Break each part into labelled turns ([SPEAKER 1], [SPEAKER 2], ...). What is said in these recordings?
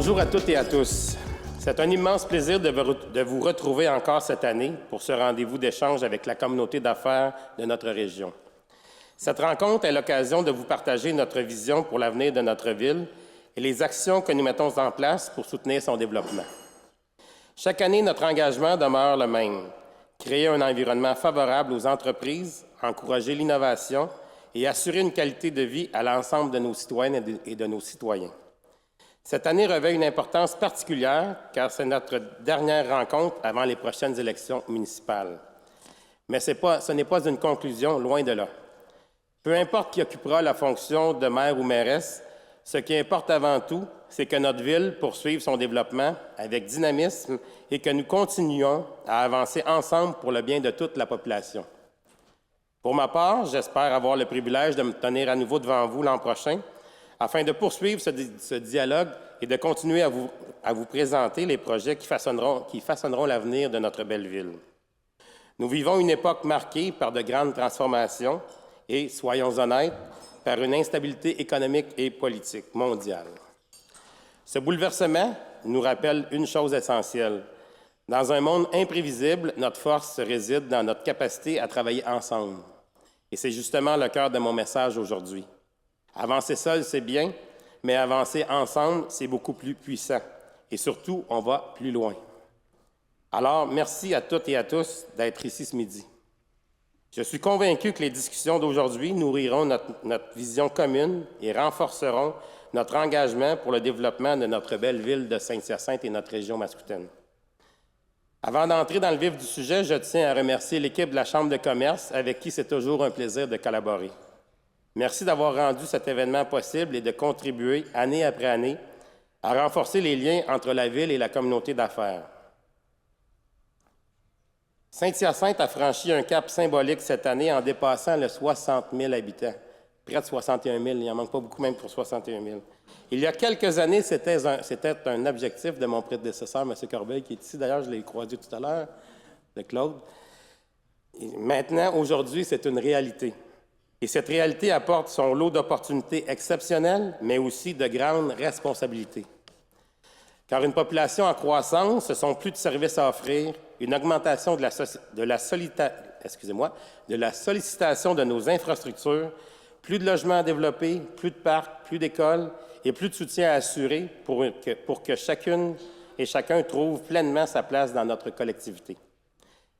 [SPEAKER 1] Bonjour à toutes et à tous. C'est un immense plaisir de vous retrouver encore cette année pour ce rendez-vous d'échange avec la communauté d'affaires de notre région. Cette rencontre est l'occasion de vous partager notre vision pour l'avenir de notre ville et les actions que nous mettons en place pour soutenir son développement. Chaque année, notre engagement demeure le même: créer un environnement favorable aux entreprises, encourager l'innovation et assurer une qualité de vie à l'ensemble de nos citoyennes et de nos citoyens. Cette année revêt une importance particulière car c'est notre dernière rencontre avant les prochaines élections municipales. Mais ce n'est pas une conclusion, loin de là. Peu importe qui occupera la fonction de maire ou mairesse, ce qui importe avant tout, c'est que notre ville poursuive son développement avec dynamisme et que nous continuions à avancer ensemble pour le bien de toute la population. Pour ma part, j'espère avoir le privilège de me tenir à nouveau devant vous l'an prochain afin de poursuivre ce dialogue et de continuer à vous présenter les projets qui façonneront l'avenir de notre belle ville. Nous vivons une époque marquée par de grandes transformations et, soyons honnêtes, par une instabilité économique et politique mondiale. Ce bouleversement nous rappelle une chose essentielle. Dans un monde imprévisible, notre force réside dans notre capacité à travailler ensemble. Et c'est justement le cœur de mon message aujourd'hui. Avancer seul, c'est bien, mais avancer ensemble, c'est beaucoup plus puissant. Et surtout, on va plus loin. Alors, merci à toutes et à tous d'être ici ce midi. Je suis convaincu que les discussions d'aujourd'hui nourriront notre vision commune et renforceront notre engagement pour le développement de notre belle ville de Saint-Hyacinthe et notre région mascoutaine. Avant d'entrer dans le vif du sujet, je tiens à remercier l'équipe de la Chambre de commerce avec qui c'est toujours un plaisir de collaborer. Merci d'avoir rendu cet événement possible et de contribuer, année après année, à renforcer les liens entre la ville et la communauté d'affaires. Saint-Hyacinthe a franchi un cap symbolique cette année en dépassant le 60 000 habitants. Près de 61 000, il n'en manque pas beaucoup même pour 61 000. Il y a quelques années, c'était un objectif de mon prédécesseur, M. Corbeil, qui est ici. D'ailleurs, je l'ai croisé tout à l'heure, de Claude. Et maintenant, aujourd'hui, c'est une réalité. Et cette réalité apporte son lot d'opportunités exceptionnelles, mais aussi de grandes responsabilités. Car une population en croissance, ce sont plus de services à offrir, une augmentation de la sollicitation de nos infrastructures, plus de logements à développer, plus de parcs, plus d'écoles et plus de soutien à assurer pour que chacune et chacun trouve pleinement sa place dans notre collectivité.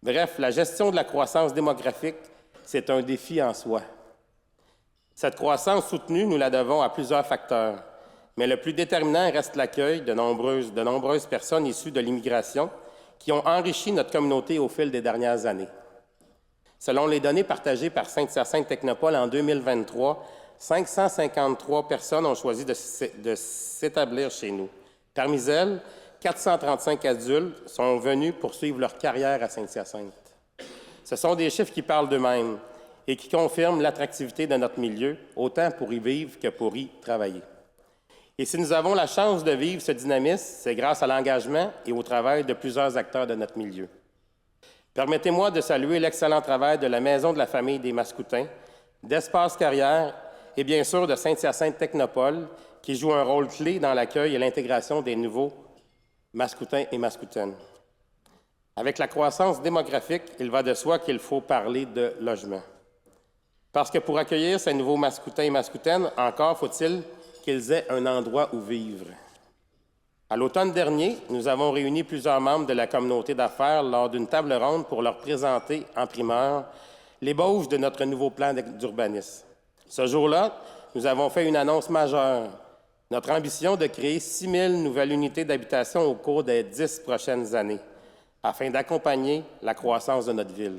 [SPEAKER 1] Bref, la gestion de la croissance démographique, c'est un défi en soi. Cette croissance soutenue, nous la devons à plusieurs facteurs, mais le plus déterminant reste l'accueil de nombreuses personnes issues de l'immigration qui ont enrichi notre communauté au fil des dernières années. Selon les données partagées par Saint-Hyacinthe Technopole en 2023, 553 personnes ont choisi de s'établir chez nous. Parmi elles, 435 adultes sont venus poursuivre leur carrière à Saint-Hyacinthe. Ce sont des chiffres qui parlent d'eux-mêmes et qui confirment l'attractivité de notre milieu, autant pour y vivre que pour y travailler. Et si nous avons la chance de vivre ce dynamisme, c'est grâce à l'engagement et au travail de plusieurs acteurs de notre milieu. Permettez-moi de saluer l'excellent travail de la Maison de la famille des Mascoutins, d'Espace Carrière et bien sûr de Saint-Hyacinthe Technopole, qui joue un rôle clé dans l'accueil et l'intégration des nouveaux Mascoutins et Mascoutaines. Avec la croissance démographique, il va de soi qu'il faut parler de logement. Parce que pour accueillir ces nouveaux Mascoutins et Mascoutaines, encore faut-il qu'ils aient un endroit où vivre. À l'automne dernier, nous avons réuni plusieurs membres de la communauté d'affaires lors d'une table ronde pour leur présenter en primeur l'ébauche de notre nouveau plan d'urbanisme. Ce jour-là, nous avons fait une annonce majeure. Notre ambition de créer 6 000 nouvelles unités d'habitation au cours des 10 prochaines années, afin d'accompagner la croissance de notre ville.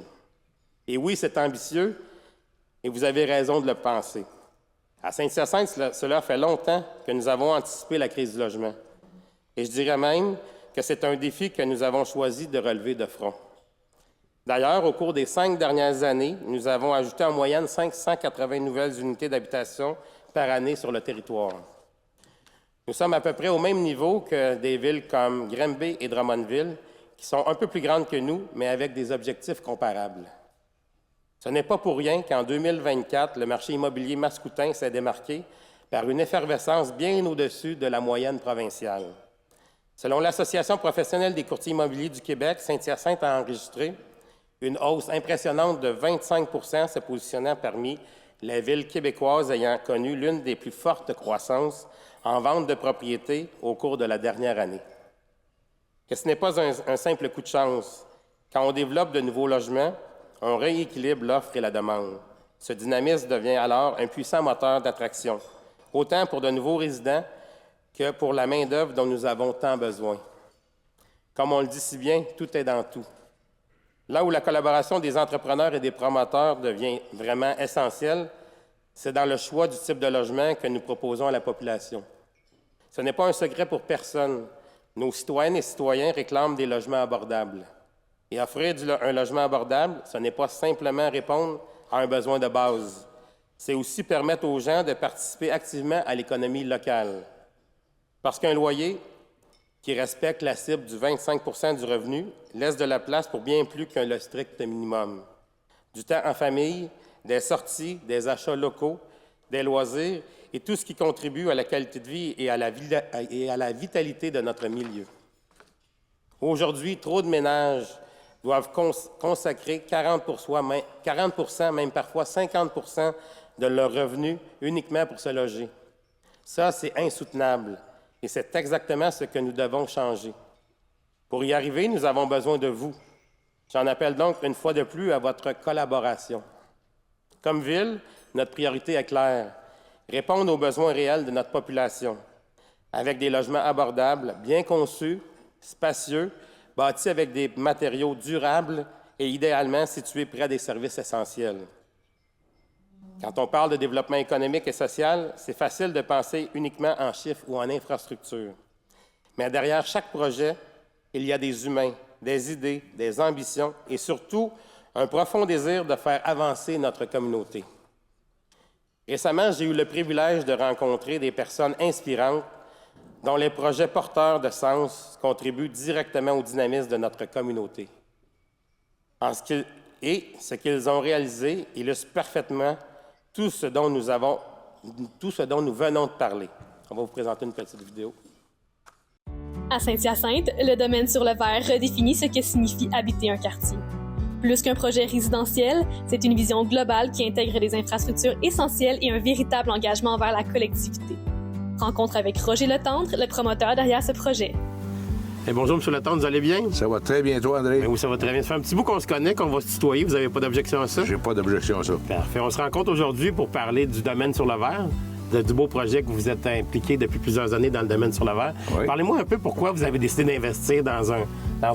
[SPEAKER 1] Et oui, c'est ambitieux, et vous avez raison de le penser. À Saint-Hyacinthe, cela fait longtemps que nous avons anticipé la crise du logement. Et je dirais même que c'est un défi que nous avons choisi de relever de front. D'ailleurs, au cours des 5 dernières années, nous avons ajouté en moyenne 580 nouvelles unités d'habitation par année sur le territoire. Nous sommes à peu près au même niveau que des villes comme Granby et Drummondville, qui sont un peu plus grandes que nous, mais avec des objectifs comparables. Ce n'est pas pour rien qu'en 2024, le marché immobilier mascoutin s'est démarqué par une effervescence bien au-dessus de la moyenne provinciale. Selon l'Association professionnelle des courtiers immobiliers du Québec, Saint-Hyacinthe a enregistré une hausse impressionnante de 25 % se positionnant parmi les villes québécoises ayant connu l'une des plus fortes croissances en vente de propriétés au cours de la dernière année. Que ce n'est pas un simple coup de chance. Quand on développe de nouveaux logements, on rééquilibre l'offre et la demande. Ce dynamisme devient alors un puissant moteur d'attraction, autant pour de nouveaux résidents que pour la main-d'œuvre dont nous avons tant besoin. Comme on le dit si bien, tout est dans tout. Là où la collaboration des entrepreneurs et des promoteurs devient vraiment essentielle, c'est dans le choix du type de logement que nous proposons à la population. Ce n'est pas un secret pour personne. Nos citoyennes et citoyens réclament des logements abordables. Et offrir un logement abordable, ce n'est pas simplement répondre à un besoin de base. C'est aussi permettre aux gens de participer activement à l'économie locale. Parce qu'un loyer qui respecte la cible du 25 % du revenu laisse de la place pour bien plus qu'un le strict minimum. Du temps en famille, des sorties, des achats locaux, des loisirs et tout ce qui contribue à la qualité de vie et à la vitalité de notre milieu. Aujourd'hui, trop de ménages doivent consacrer 40 %, même parfois 50 % de leurs revenus uniquement pour se loger. Ça, c'est insoutenable. Et c'est exactement ce que nous devons changer. Pour y arriver, nous avons besoin de vous. J'en appelle donc une fois de plus à votre collaboration. Comme ville, notre priorité est claire. Répondre aux besoins réels de notre population, avec des logements abordables, bien conçus, spacieux, bâtis avec des matériaux durables et idéalement situés près des services essentiels. Quand on parle de développement économique et social, c'est facile de penser uniquement en chiffres ou en infrastructures. Mais derrière chaque projet, il y a des humains, des idées, des ambitions et surtout un profond désir de faire avancer notre communauté. Récemment, j'ai eu le privilège de rencontrer des personnes inspirantes dont les projets porteurs de sens contribuent directement au dynamisme de notre communauté. Ce qu'ils ont réalisé illustre parfaitement tout ce dont nous venons de parler. On va vous présenter une petite vidéo.
[SPEAKER 2] À Saint-Hyacinthe, le domaine sur le verre redéfinit ce que signifie habiter un quartier. Plus qu'un projet résidentiel, c'est une vision globale qui intègre des infrastructures essentielles et un véritable engagement envers la collectivité. Rencontre avec Roger Letendre, le promoteur derrière ce projet.
[SPEAKER 1] Bonjour, M. Letendre, vous allez bien?
[SPEAKER 3] Ça va très bien, toi, André?
[SPEAKER 1] Oui, ça va très bien. Ça fait un petit bout qu'on se connaît, qu'on va se tutoyer. Vous n'avez pas d'objection à ça?
[SPEAKER 3] J'ai pas d'objection à ça.
[SPEAKER 1] Parfait. On se rencontre aujourd'hui pour parler du domaine sur le verre, du beau projet que vous êtes impliqué depuis plusieurs années dans le domaine sur le verre.
[SPEAKER 3] Oui.
[SPEAKER 1] Parlez-moi un peu pourquoi vous avez décidé d'investir dans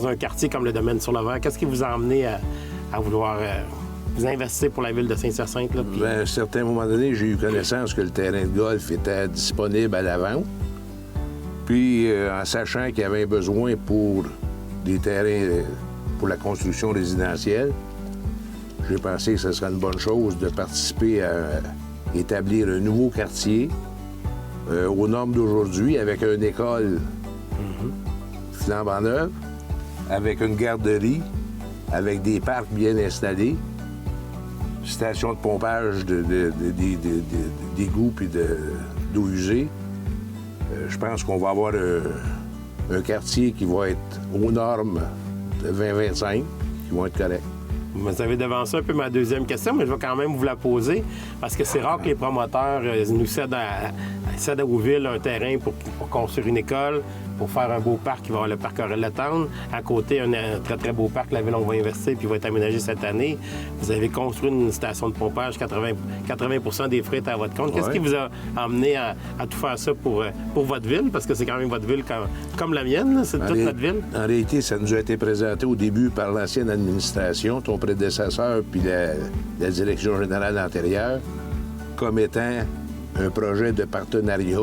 [SPEAKER 1] un quartier comme le domaine sur le verre. Qu'est-ce qui vous a amené à vouloir vous investir pour la ville de Saint-Hyacinthe?
[SPEAKER 3] À un certain moment donné, j'ai eu connaissance que le terrain de golf était disponible à la vente. Puis, en sachant qu'il y avait un besoin pour des terrains pour la construction résidentielle, j'ai pensé que ce serait une bonne chose de participer à établir un nouveau quartier aux normes d'aujourd'hui, avec une école flambant neuve, avec une garderie, avec des parcs bien installés, station de pompage d'égouts et d'eau usée. Je pense qu'on va avoir un quartier qui va être aux normes de 2025, qui vont être corrects.
[SPEAKER 1] Vous avez devancé un peu ma deuxième question, mais je vais quand même vous la poser, parce que c'est rare que les promoteurs nous cèdent aux villes un terrain pour construire une école, pour faire un beau parc qui va avoir le parc Roger Letendre. À côté, un très, très beau parc, la ville, on va investir puis va être aménagé cette année. Vous avez construit une station de pompage, 80 % des frais étaient à votre compte. Qu'est-ce qui vous a amené à tout faire ça pour votre ville? Parce que c'est quand même votre ville comme la mienne, là. C'est toute notre ville.
[SPEAKER 3] En réalité, ça nous a été présenté au début par l'ancienne administration, ton prédécesseur puis la direction générale antérieure, comme étant un projet de partenariat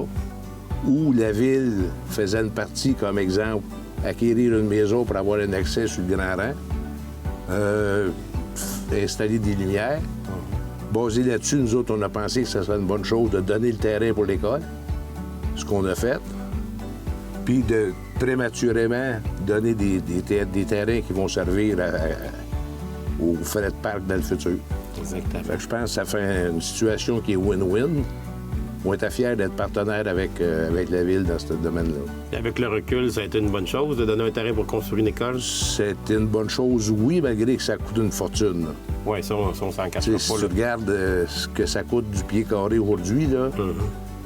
[SPEAKER 3] où la ville faisait une partie, comme exemple, acquérir une maison pour avoir un accès sur le Grand Rang, installer des lumières. Basé là-dessus, nous autres, on a pensé que ce serait une bonne chose de donner le terrain pour l'école, ce qu'on a fait, puis de prématurément donner des terrains qui vont servir aux frais de parc dans le futur.
[SPEAKER 1] Exactement.
[SPEAKER 3] Fait que je pense que ça fait une situation qui est win-win. on était fiers d'être partenaires avec la Ville dans ce domaine-là.
[SPEAKER 1] Et avec le recul, ça a été une bonne chose de donner un terrain pour construire une école?
[SPEAKER 3] C'était une bonne chose, oui, malgré que ça coûte une fortune.
[SPEAKER 1] Oui, ça, on s'en cache pas.
[SPEAKER 3] Si tu regardes ce que ça coûte du pied carré aujourd'hui, là,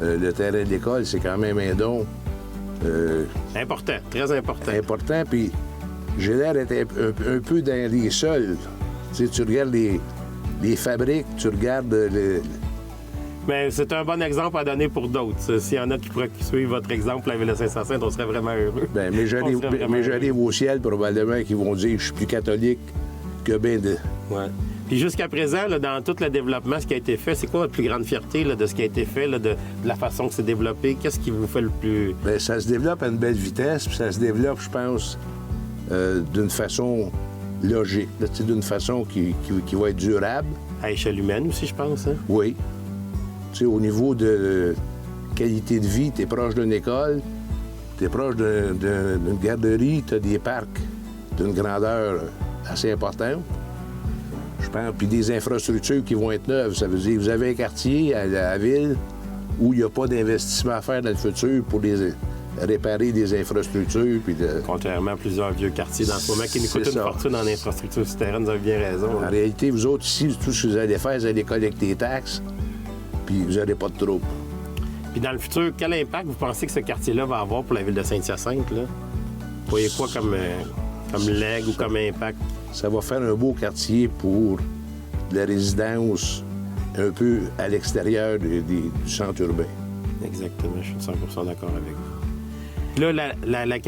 [SPEAKER 3] le terrain de l'école, c'est quand même un don.
[SPEAKER 1] Important, très important.
[SPEAKER 3] Important, puis j'ai l'air d'être un peu dans les sols. Tu sais, tu regardes les fabriques, tu regardes...
[SPEAKER 1] Mais c'est un bon exemple à donner pour d'autres. S'il y en a qui pourraient suivre votre exemple, la Ville de Saint-Hyacinthe, on serait vraiment heureux.
[SPEAKER 3] Bien, mais j'arrive au ciel, probablement, qui vont dire que je suis plus catholique que bien de...
[SPEAKER 1] Ouais. Puis jusqu'à présent, là, dans tout le développement, ce qui a été fait, c'est quoi votre plus grande fierté là, de ce qui a été fait, là, de la façon que c'est développé? Qu'est-ce qui vous fait le plus...
[SPEAKER 3] Bien, ça se développe à une belle vitesse, puis ça se développe, je pense, d'une façon logique, d'une façon qui va être durable.
[SPEAKER 1] À échelle humaine aussi, je pense. Hein?
[SPEAKER 3] Oui. Tu sais, au niveau de qualité de vie, tu es proche d'une école, tu es proche d'une garderie, tu as des parcs d'une grandeur assez importante. Je pense, puis des infrastructures qui vont être neuves. Ça veut dire que vous avez un quartier à la ville où il n'y a pas d'investissement à faire dans le futur pour réparer des infrastructures. Puis
[SPEAKER 1] Contrairement à plusieurs vieux quartiers dans ce moment qui nous coûtent une fortune en infrastructures souterraines, vous avez bien raison.
[SPEAKER 3] En réalité, vous autres ici, tout ce que vous allez faire, vous allez collecter des taxes, puis vous n'aurez pas de trouble.
[SPEAKER 1] Puis dans le futur, quel impact vous pensez que ce quartier-là va avoir pour la Ville de Saint-Hyacinthe, là? Vous voyez quoi comme legs ou comme impact?
[SPEAKER 3] Ça va faire un beau quartier pour la résidence un peu à l'extérieur du centre urbain.
[SPEAKER 1] Exactement, je suis 100% d'accord avec vous. Là, la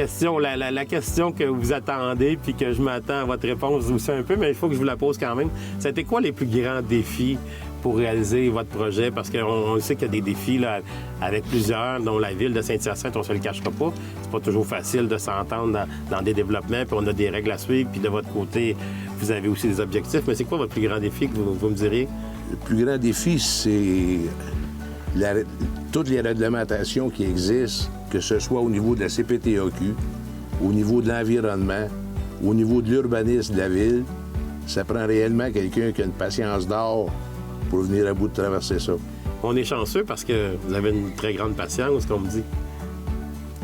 [SPEAKER 1] question que vous attendez puis que je m'attends à votre réponse aussi un peu, mais il faut que je vous la pose quand même. C'était quoi les plus grands défis pour réaliser votre projet? Parce qu'on sait qu'il y a des défis là, avec plusieurs, dont la Ville de Saint-Hyacinthe, on ne se le cachera pas. C'est pas toujours facile de s'entendre dans des développements, puis on a des règles à suivre, puis de votre côté, vous avez aussi des objectifs. Mais c'est quoi votre plus grand défi que vous me diriez?
[SPEAKER 3] Le plus grand défi, c'est toutes les réglementations qui existent, que ce soit au niveau de la CPTAQ, au niveau de l'environnement, au niveau de l'urbanisme de la ville. Ça prend réellement quelqu'un qui a une patience d'or pour venir à bout de traverser ça.
[SPEAKER 1] On est chanceux parce que vous avez une très grande patience, comme on me dit.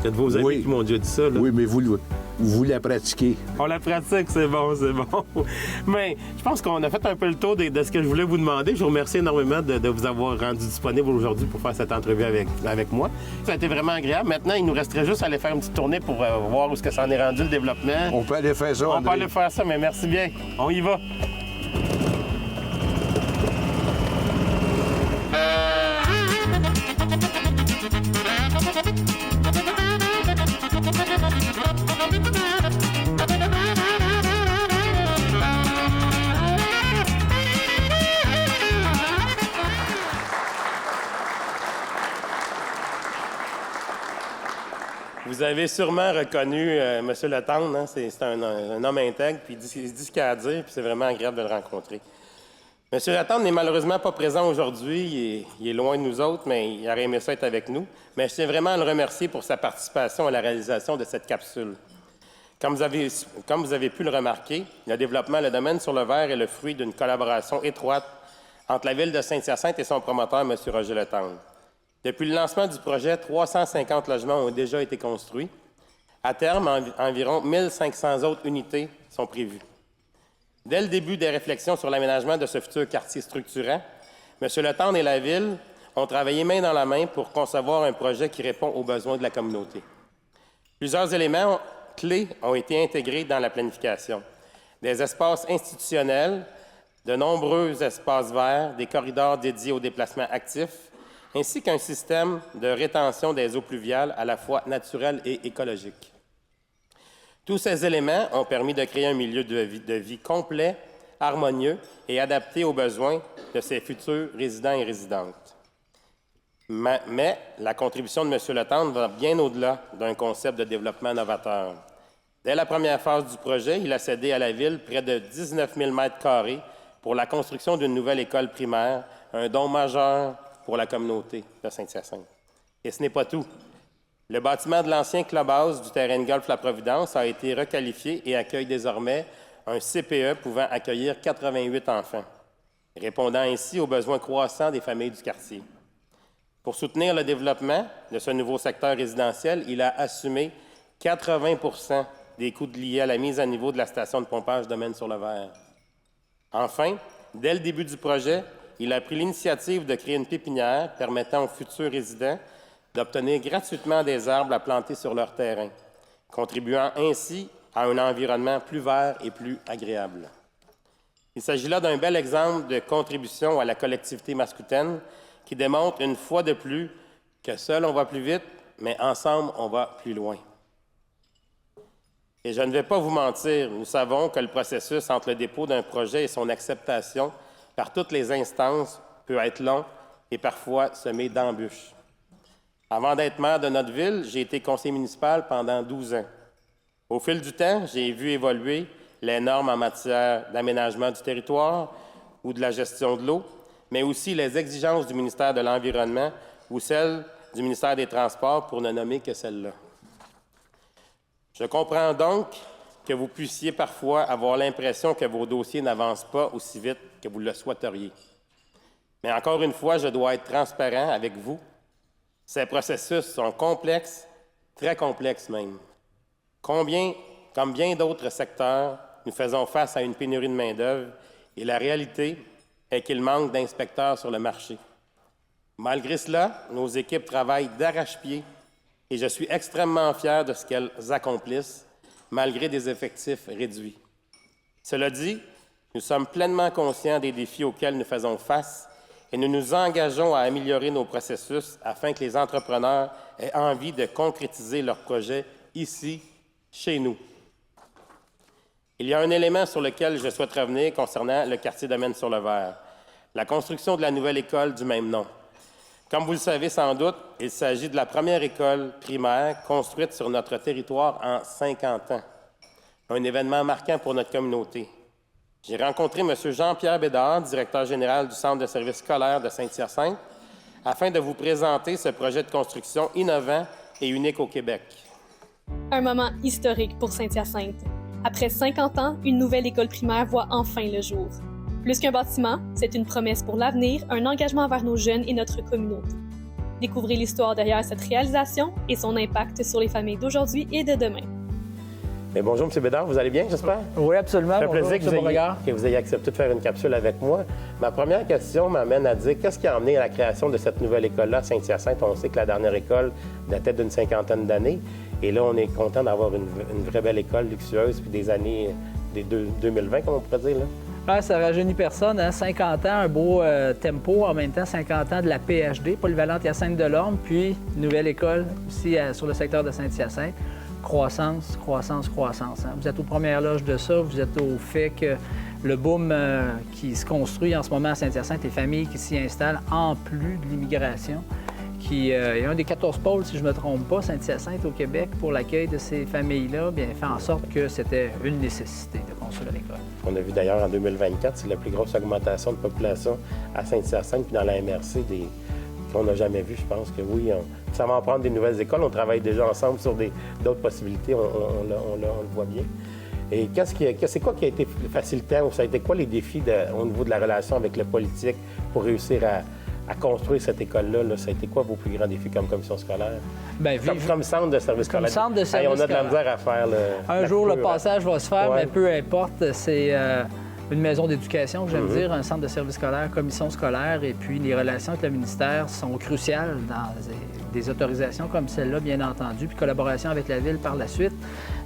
[SPEAKER 1] C'est de vos amis qui m'ont déjà dit ça. Là.
[SPEAKER 3] Oui, mais vous la pratiquez.
[SPEAKER 1] On la pratique, c'est bon, c'est bon. Mais je pense qu'on a fait un peu le tour de ce que je voulais vous demander. Je vous remercie énormément de vous avoir rendu disponible aujourd'hui pour faire cette entrevue avec moi. Ça a été vraiment agréable. Maintenant, il nous resterait juste à aller faire une petite tournée pour voir où est-ce que ça en est rendu, le développement.
[SPEAKER 3] On peut aller faire ça,
[SPEAKER 1] On peut aller faire ça, mais merci bien. On y va. Vous avez sûrement reconnu M. Letendre, hein? C'est un homme intègre, puis il dit ce qu'il a à dire, puis c'est vraiment agréable de le rencontrer. M. Letendre n'est malheureusement pas présent aujourd'hui, il est loin de nous autres, mais il aurait aimé ça être avec nous. Mais je tiens vraiment à le remercier pour sa participation à la réalisation de cette capsule. Comme vous avez pu le remarquer, le développement Le Domaine sur le verre est le fruit d'une collaboration étroite entre la Ville de Saint-Hyacinthe et son promoteur, M. Roger Letendre. Depuis le lancement du projet, 350 logements ont déjà été construits. À terme, environ 1500 autres unités sont prévues. Dès le début des réflexions sur l'aménagement de ce futur quartier structurant, M. Letendre et la Ville ont travaillé main dans la main pour concevoir un projet qui répond aux besoins de la communauté. Plusieurs éléments clés ont été intégrés dans la planification. Des espaces institutionnels, de nombreux espaces verts, des corridors dédiés aux déplacements actifs, ainsi qu'un système de rétention des eaux pluviales à la fois naturel et écologique. Tous ces éléments ont permis de créer un milieu de vie complet, harmonieux et adapté aux besoins de ses futurs résidents et résidentes. Mais la contribution de M. Letendre va bien au-delà d'un concept de développement novateur. Dès la première phase du projet, il a cédé à la Ville près de 19 000 m² pour la construction d'une nouvelle école primaire, un don majeur pour la communauté de Saint-Hyacinthe. Et ce n'est pas tout. Le bâtiment de l'ancien clubhouse du terrain de golf La Providence a été requalifié et accueille désormais un CPE pouvant accueillir 88 enfants, répondant ainsi aux besoins croissants des familles du quartier. Pour soutenir le développement de ce nouveau secteur résidentiel, il a assumé 80 des coûts liés à la mise à niveau de la station de pompage Domaine-sur-le-Vert. Enfin, dès le début du projet, il a pris l'initiative de créer une pépinière permettant aux futurs résidents d'obtenir gratuitement des arbres à planter sur leur terrain, contribuant ainsi à un environnement plus vert et plus agréable. Il s'agit là d'un bel exemple de contribution à la collectivité mascoutaine qui démontre une fois de plus que seul on va plus vite, mais ensemble on va plus loin. Et je ne vais pas vous mentir, nous savons que le processus entre le dépôt d'un projet et son acceptation par toutes les instances peut être long et parfois semé d'embûches. Avant d'être maire de notre ville, j'ai été conseiller municipal pendant 12 ans. Au fil du temps, j'ai vu évoluer les normes en matière d'aménagement du territoire ou de la gestion de l'eau, mais aussi les exigences du ministère de l'Environnement ou celles du ministère des Transports, pour ne nommer que celles-là. Je comprends donc que vous puissiez parfois avoir l'impression que vos dossiers n'avancent pas aussi vite que vous le souhaiteriez. Mais encore une fois, je dois être transparent avec vous. Ces processus sont complexes, très complexes même. Comme bien d'autres secteurs, nous faisons face à une pénurie de main-d'œuvre et la réalité est qu'il manque d'inspecteurs sur le marché. Malgré cela, nos équipes travaillent d'arrache-pied et je suis extrêmement fier de ce qu'elles accomplissent, malgré des effectifs réduits. Cela dit, nous sommes pleinement conscients des défis auxquels nous faisons face et nous nous engageons à améliorer nos processus afin que les entrepreneurs aient envie de concrétiser leurs projets ici, chez nous. Il y a un élément sur lequel je souhaite revenir concernant le quartier Domaine-sur-le-Vert, la construction de la nouvelle école du même nom. Comme vous le savez sans doute, il s'agit de la première école primaire construite sur notre territoire en 50 ans. Un événement marquant pour notre communauté. J'ai rencontré M. Jean-Pierre Bédard, directeur général du Centre de services scolaires de Saint-Hyacinthe, afin de vous présenter ce projet de construction innovant et unique au Québec.
[SPEAKER 2] Un moment historique pour Saint-Hyacinthe. Après 50 ans, une nouvelle école primaire voit enfin le jour. Plus qu'un bâtiment, c'est une promesse pour l'avenir, un engagement envers nos jeunes et notre communauté. Découvrez l'histoire derrière cette réalisation et son impact sur les familles d'aujourd'hui et de demain.
[SPEAKER 1] Mais bonjour, M. Bédard, vous allez bien, j'espère?
[SPEAKER 4] Oui, absolument.
[SPEAKER 1] Ça fait
[SPEAKER 4] bonjour,
[SPEAKER 1] plaisir que vous ayez accepté de faire une capsule avec moi. Ma première question m'amène à dire qu'est-ce qui a amené à la création de cette nouvelle école-là à Saint-Hyacinthe? On sait que la dernière école datait d'une 50aine d'années. Et là, on est content d'avoir une vraie belle école luxueuse, puis des années 2020, comme on pourrait dire. Là.
[SPEAKER 4] Ah, ça rajeunit personne. Hein? 50 ans, un beau tempo. En même temps, 50 ans de la PhD, polyvalente Hyacinthe-Delorme, puis nouvelle école aussi sur le secteur de Saint-Hyacinthe. Croissance, croissance, croissance. Hein? Vous êtes aux premières loges de ça. Vous êtes au fait que le boom qui se construit en ce moment à Saint-Hyacinthe, les familles qui s'y installent, en plus de l'immigration, qui est un des 14 pôles, si je ne me trompe pas, Saint-Hyacinthe au Québec, pour l'accueil de ces familles-là, bien, fait en sorte que c'était une nécessité de construire l'école.
[SPEAKER 1] On a vu d'ailleurs en 2024, c'est la plus grosse augmentation de population à Saint-Hyacinthe, puis dans la MRC, qu'on n'a jamais vu. Je pense que oui, ça va en prendre des nouvelles écoles. On travaille déjà ensemble sur d'autres possibilités, on le voit bien. Et c'est quoi qui a été facilitant, ou ça a été quoi les défis au niveau de la relation avec le politique pour réussir à construire cette école-là? Là, ça a été quoi vos plus grands défis comme commission scolaire?
[SPEAKER 4] Bien,
[SPEAKER 1] comme centre de service scolaire.
[SPEAKER 4] Centre de service
[SPEAKER 1] on a de la misère à faire.
[SPEAKER 4] Un jour, le passage va se faire, mais peu importe. C'est une maison d'éducation, que j'aime dire, un centre de service scolaire, commission scolaire, et puis les relations avec le ministère sont cruciales dans des autorisations comme celle-là, bien entendu, puis collaboration avec la Ville par la suite,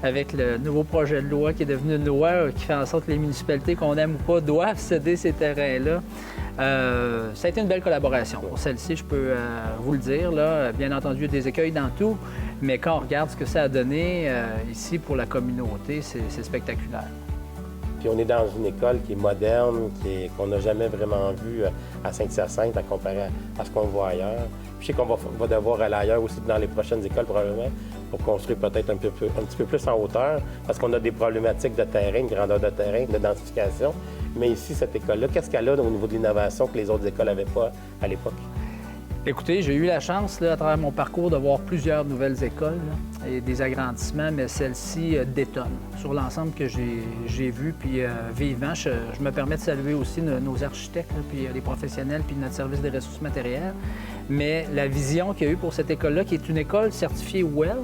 [SPEAKER 4] avec le nouveau projet de loi qui est devenu une loi qui fait en sorte que les municipalités, qu'on aime ou pas, doivent céder ces terrains-là. Ça a été une belle collaboration. Pour celle-ci, je peux vous le dire, là, bien entendu, il y a des écueils dans tout, mais quand on regarde ce que ça a donné ici pour la communauté, c'est spectaculaire.
[SPEAKER 1] Puis on est dans une école qui est moderne, qu'on n'a jamais vraiment vue à Saint-Hyacinthe à comparer à ce qu'on voit ailleurs. Je sais qu'on va devoir aller ailleurs aussi dans les prochaines écoles probablement pour construire peut-être un petit peu plus en hauteur parce qu'on a des problématiques de terrain, de grandeur de terrain, de densification. Mais ici, cette école-là, qu'est-ce qu'elle a au niveau de l'innovation que les autres écoles n'avaient pas à l'époque?
[SPEAKER 4] Écoutez, j'ai eu la chance, là, à travers mon parcours, de voir plusieurs nouvelles écoles là, et des agrandissements, mais celle-ci détonne sur l'ensemble que j'ai vu. Puis vivement, je me permets de saluer aussi nos architectes, là, puis les professionnels, puis notre service des ressources matérielles. Mais la vision qu'il y a eu pour cette école-là, qui est une école certifiée WELL,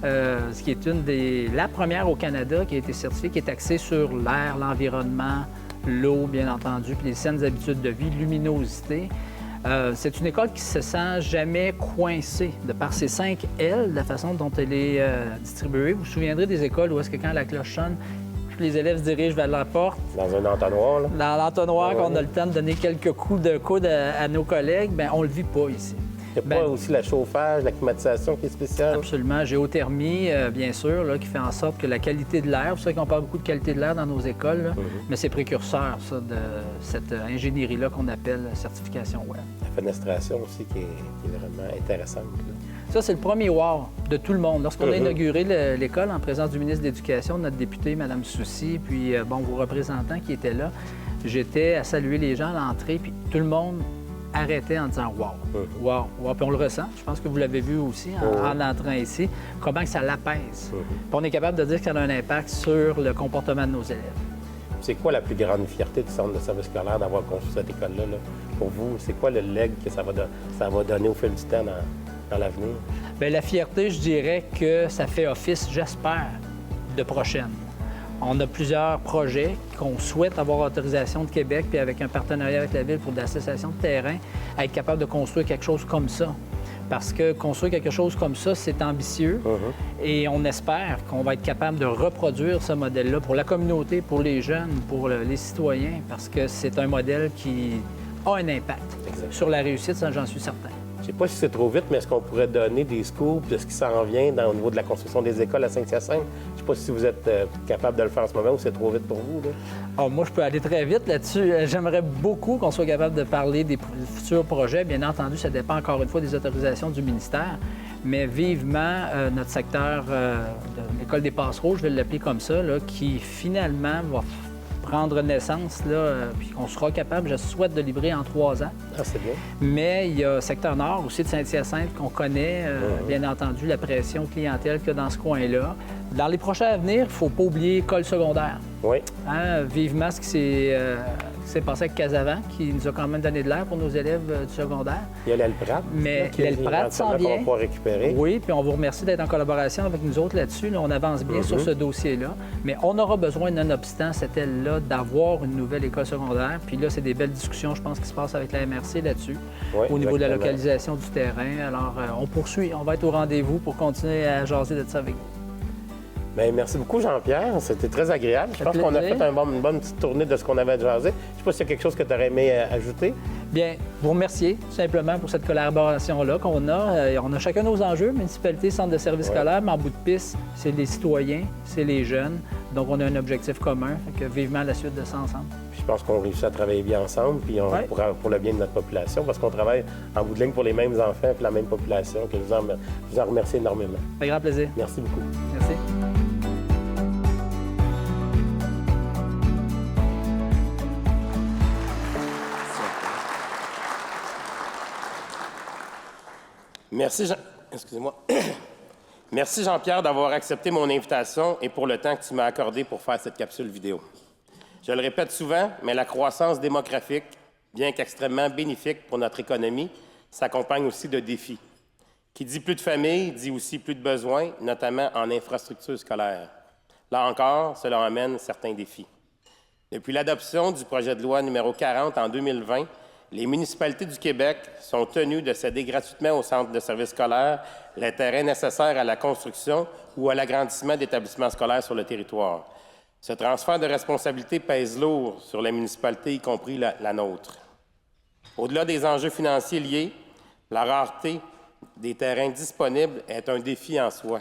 [SPEAKER 4] ce qui est la première au Canada qui a été certifiée, qui est axée sur l'air, l'environnement, l'eau, bien entendu, puis les saines habitudes de vie, luminosité. C'est une école qui se sent jamais coincée de par ses 5 L, la façon dont elle est distribuée. Vous vous souviendrez des écoles où est-ce que quand la cloche sonne, les élèves se dirigent vers la porte.
[SPEAKER 1] Dans un entonnoir, là.
[SPEAKER 4] Dans l'entonnoir, qu'on a le temps de donner quelques coups de coude à nos collègues, bien, on ne le vit pas ici.
[SPEAKER 1] Il n'y a pas aussi le chauffage, la climatisation qui est spéciale?
[SPEAKER 4] Absolument. Géothermie, bien sûr, là, qui fait en sorte que la qualité de l'air, vous savez qu'on parle beaucoup de qualité de l'air dans nos écoles, là, mais c'est précurseur, ça, de cette ingénierie-là qu'on appelle certification WELL.
[SPEAKER 1] La fenestration aussi qui est vraiment intéressante. Là.
[SPEAKER 4] Ça, c'est le premier wow de tout le monde. Lorsqu'on a inauguré l'école en présence du ministre de l'Éducation, notre député, Mme Soucy, puis vos représentants qui étaient là, j'étais à saluer les gens à l'entrée, puis tout le monde arrêtait en disant « wow, wow, wow ». Puis on le ressent. Je pense que vous l'avez vu aussi en entrant ici, comment que ça l'apaise. Puis on est capable de dire que ça a un impact sur le comportement de nos élèves.
[SPEAKER 1] C'est quoi la plus grande fierté du Centre de service scolaire d'avoir construit cette école-là? Là? Pour vous, c'est quoi le leg que ça va donner au fil du temps dans l'avenir?
[SPEAKER 4] Bien, la fierté, je dirais que ça fait office, j'espère, de prochaine. On a plusieurs projets qu'on souhaite avoir autorisation de Québec, puis avec un partenariat avec la Ville pour de l'association de terrain, à être capable de construire quelque chose comme ça. Parce que construire quelque chose comme ça, c'est ambitieux. Et on espère qu'on va être capable de reproduire ce modèle-là pour la communauté, pour les jeunes, pour les citoyens, parce que c'est un modèle qui a un impact sur la réussite, ça, j'en suis certain.
[SPEAKER 1] Je ne sais pas si c'est trop vite, mais est-ce qu'on pourrait donner des scoops de ce qui s'en vient au niveau de la construction des écoles à Saint-Hyacinthe? Je ne sais pas si vous êtes capable de le faire en ce moment ou c'est trop vite pour vous. Là.
[SPEAKER 4] Alors, moi, je peux aller très vite là-dessus. J'aimerais beaucoup qu'on soit capable de parler des futurs projets. Bien entendu, ça dépend encore une fois des autorisations du ministère. Mais vivement, notre secteur de l'École des Passereaux, je vais l'appeler comme ça, là, qui finalement va prendre naissance, là, puis qu'on sera capable, je souhaite, de livrer en 3 ans.
[SPEAKER 1] Ah, c'est bien.
[SPEAKER 4] Mais il y a secteur nord aussi de Saint-Hyacinthe qu'on connaît, bien entendu, la pression clientèle qu'il y a dans ce coin-là. Dans les prochains à venir, il ne faut pas oublier l'école secondaire.
[SPEAKER 1] Oui.
[SPEAKER 4] Hein, vivement ce qui s'est passé avec Casavant, qui nous a quand même donné de l'air pour nos élèves du secondaire.
[SPEAKER 1] Il y a l'Elprat.
[SPEAKER 4] Mais l'Elprat s'en vient.
[SPEAKER 1] On va pouvoir récupérer.
[SPEAKER 4] Oui, puis on vous remercie d'être en collaboration avec nous autres là-dessus. Là, on avance bien sur ce dossier-là. Mais on aura besoin, nonobstant cette aile-là, d'avoir une nouvelle école secondaire. Puis là, c'est des belles discussions, je pense, qui se passent avec la MRC là-dessus, au niveau de la localisation du terrain. Alors, on poursuit. On va être au rendez-vous pour continuer à jaser de ça avec vous.
[SPEAKER 1] Bien, merci beaucoup, Jean-Pierre. C'était très agréable. Je pense qu'on a fait une bonne petite tournée de ce qu'on avait à jaser. Je ne sais pas s'il y a quelque chose que tu aurais aimé ajouter.
[SPEAKER 4] Bien, vous remercier tout simplement pour cette collaboration-là qu'on a. On a chacun nos enjeux, municipalité, centre de service scolaire, mais en bout de piste, c'est les citoyens, c'est les jeunes. Donc, on a un objectif commun. Fait que vivement la suite de ça ensemble.
[SPEAKER 1] Puis je pense qu'on réussit à travailler bien ensemble, puis pour le bien de notre population, parce qu'on travaille en bout de ligne pour les mêmes enfants et la même population. Que je vous en remercie énormément.
[SPEAKER 4] Avec grand plaisir.
[SPEAKER 1] Merci beaucoup.
[SPEAKER 4] Merci.
[SPEAKER 1] Merci, Excusez-moi. Merci, Jean-Pierre, d'avoir accepté mon invitation et pour le temps que tu m'as accordé pour faire cette capsule vidéo. Je le répète souvent, mais la croissance démographique, bien qu'extrêmement bénéfique pour notre économie, s'accompagne aussi de défis. Qui dit plus de familles, dit aussi plus de besoins, notamment en infrastructures scolaires. Là encore, cela amène certains défis. Depuis l'adoption du projet de loi numéro 40 en 2020, les municipalités du Québec sont tenues de céder gratuitement aux centres de services scolaires les terrains nécessaires à la construction ou à l'agrandissement d'établissements scolaires sur le territoire. Ce transfert de responsabilité pèse lourd sur les municipalités, y compris la nôtre. Au-delà des enjeux financiers liés, la rareté des terrains disponibles est un défi en soi.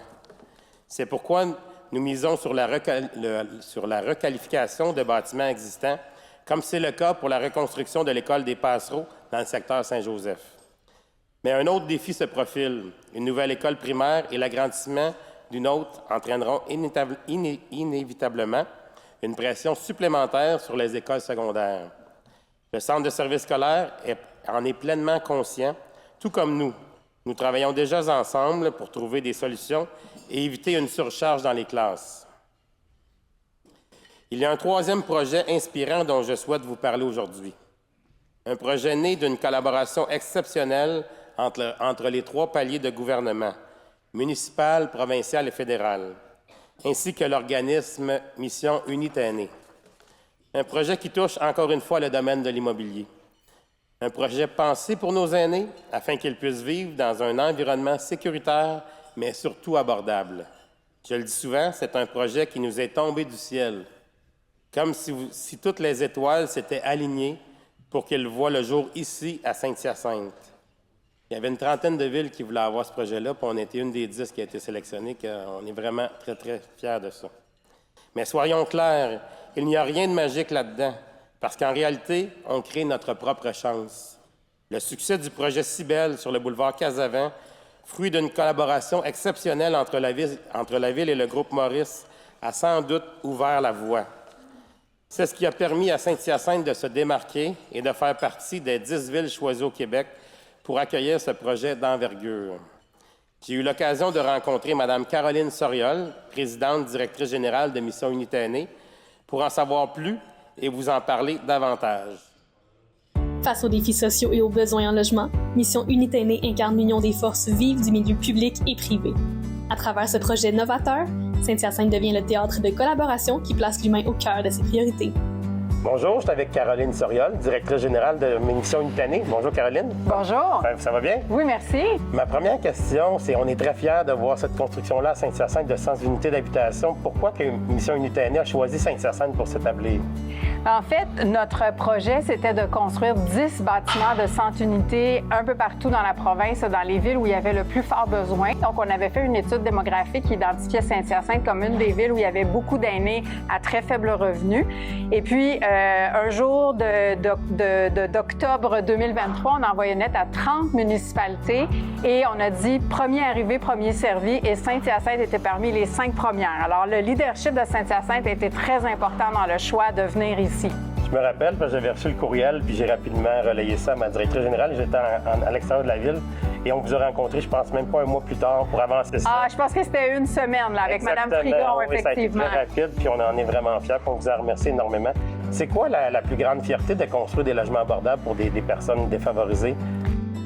[SPEAKER 1] C'est pourquoi nous misons sur la requalification de bâtiments existants, comme c'est le cas pour la reconstruction de l'École des Passereaux dans le secteur Saint-Joseph. Mais un autre défi se profile. Une nouvelle école primaire et l'agrandissement d'une autre entraîneront inévitablement une pression supplémentaire sur les écoles secondaires. Le Centre de service scolaire en est pleinement conscient, Tout comme nous travaillons déjà ensemble pour trouver des solutions et éviter une surcharge dans les classes. Il y a un troisième projet inspirant dont je souhaite vous parler aujourd'hui. Un projet né d'une collaboration exceptionnelle entre les 3 paliers de gouvernement, municipal, provincial et fédéral, ainsi que l'organisme Mission Unitainée. Un projet qui touche encore une fois le domaine de l'immobilier. Un projet pensé pour nos aînés afin qu'ils puissent vivre dans un environnement sécuritaire, mais surtout abordable. Je le dis souvent, c'est un projet qui nous est tombé du ciel, comme si toutes les étoiles s'étaient alignées pour qu'il voie le jour ici, à Saint-Hyacinthe. Il y avait une trentaine de villes qui voulaient avoir ce projet-là, puis on était une des 10 qui a été sélectionnée. On est vraiment très, très fiers de ça. Mais soyons clairs, il n'y a rien de magique là-dedans, parce qu'en réalité, on crée notre propre chance. Le succès du projet Cybelle sur le boulevard Casavant, fruit d'une collaboration exceptionnelle entre la ville et le groupe Maurice, a sans doute ouvert la voie. C'est ce qui a permis à Saint-Hyacinthe de se démarquer et de faire partie des 10 villes choisies au Québec pour accueillir ce projet d'envergure. J'ai eu l'occasion de rencontrer Mme Caroline Soriol, présidente directrice générale de Mission Unitainée, pour en savoir plus et vous en parler davantage.
[SPEAKER 2] Face aux défis sociaux et aux besoins en logement, Mission Unitainée incarne l'union des forces vives du milieu public et privé. À travers ce projet novateur, Saint-Hyacinthe devient le théâtre de collaboration qui place l'humain au cœur de ses priorités.
[SPEAKER 1] Bonjour, je suis avec Caroline Soriol, directrice générale de Mission Unitainée. Bonjour, Caroline.
[SPEAKER 5] Bonjour.
[SPEAKER 1] Ça va bien?
[SPEAKER 5] Oui, merci.
[SPEAKER 1] Ma première question, c'est on est très fiers de voir cette construction-là à Saint-Hyacinthe de 100 unités d'habitation. Pourquoi que Mission Unitainée a choisi Saint-Hyacinthe pour s'établir?
[SPEAKER 5] En fait, notre projet, c'était de construire 10 bâtiments de 100 unités un peu partout dans la province, dans les villes où il y avait le plus fort besoin. Donc, on avait fait une étude démographique qui identifiait Saint-Hyacinthe comme une des villes où il y avait beaucoup d'aînés à très faible revenu. Et puis, un jour d'octobre 2023, on a envoyé une lettre à 30 municipalités et on a dit premier arrivé, premier servi, et Saint-Hyacinthe était parmi les 5 premières. Alors, le leadership de Saint-Hyacinthe a été très important dans le choix de venir ici.
[SPEAKER 1] Je me rappelle, parce que j'avais reçu le courriel, puis j'ai rapidement relayé ça à ma directrice générale. J'étais à l'extérieur de la ville et on vous a rencontré, je pense, même pas un mois plus tard pour avancer ça.
[SPEAKER 5] Ah, je pense que c'était une semaine, là, avec Mme Frigon,
[SPEAKER 1] oui,
[SPEAKER 5] effectivement.
[SPEAKER 1] Ça a été très rapide, puis on en est vraiment fiers, puis on vous a remercié énormément. C'est quoi la plus grande fierté de construire des logements abordables pour des personnes défavorisées?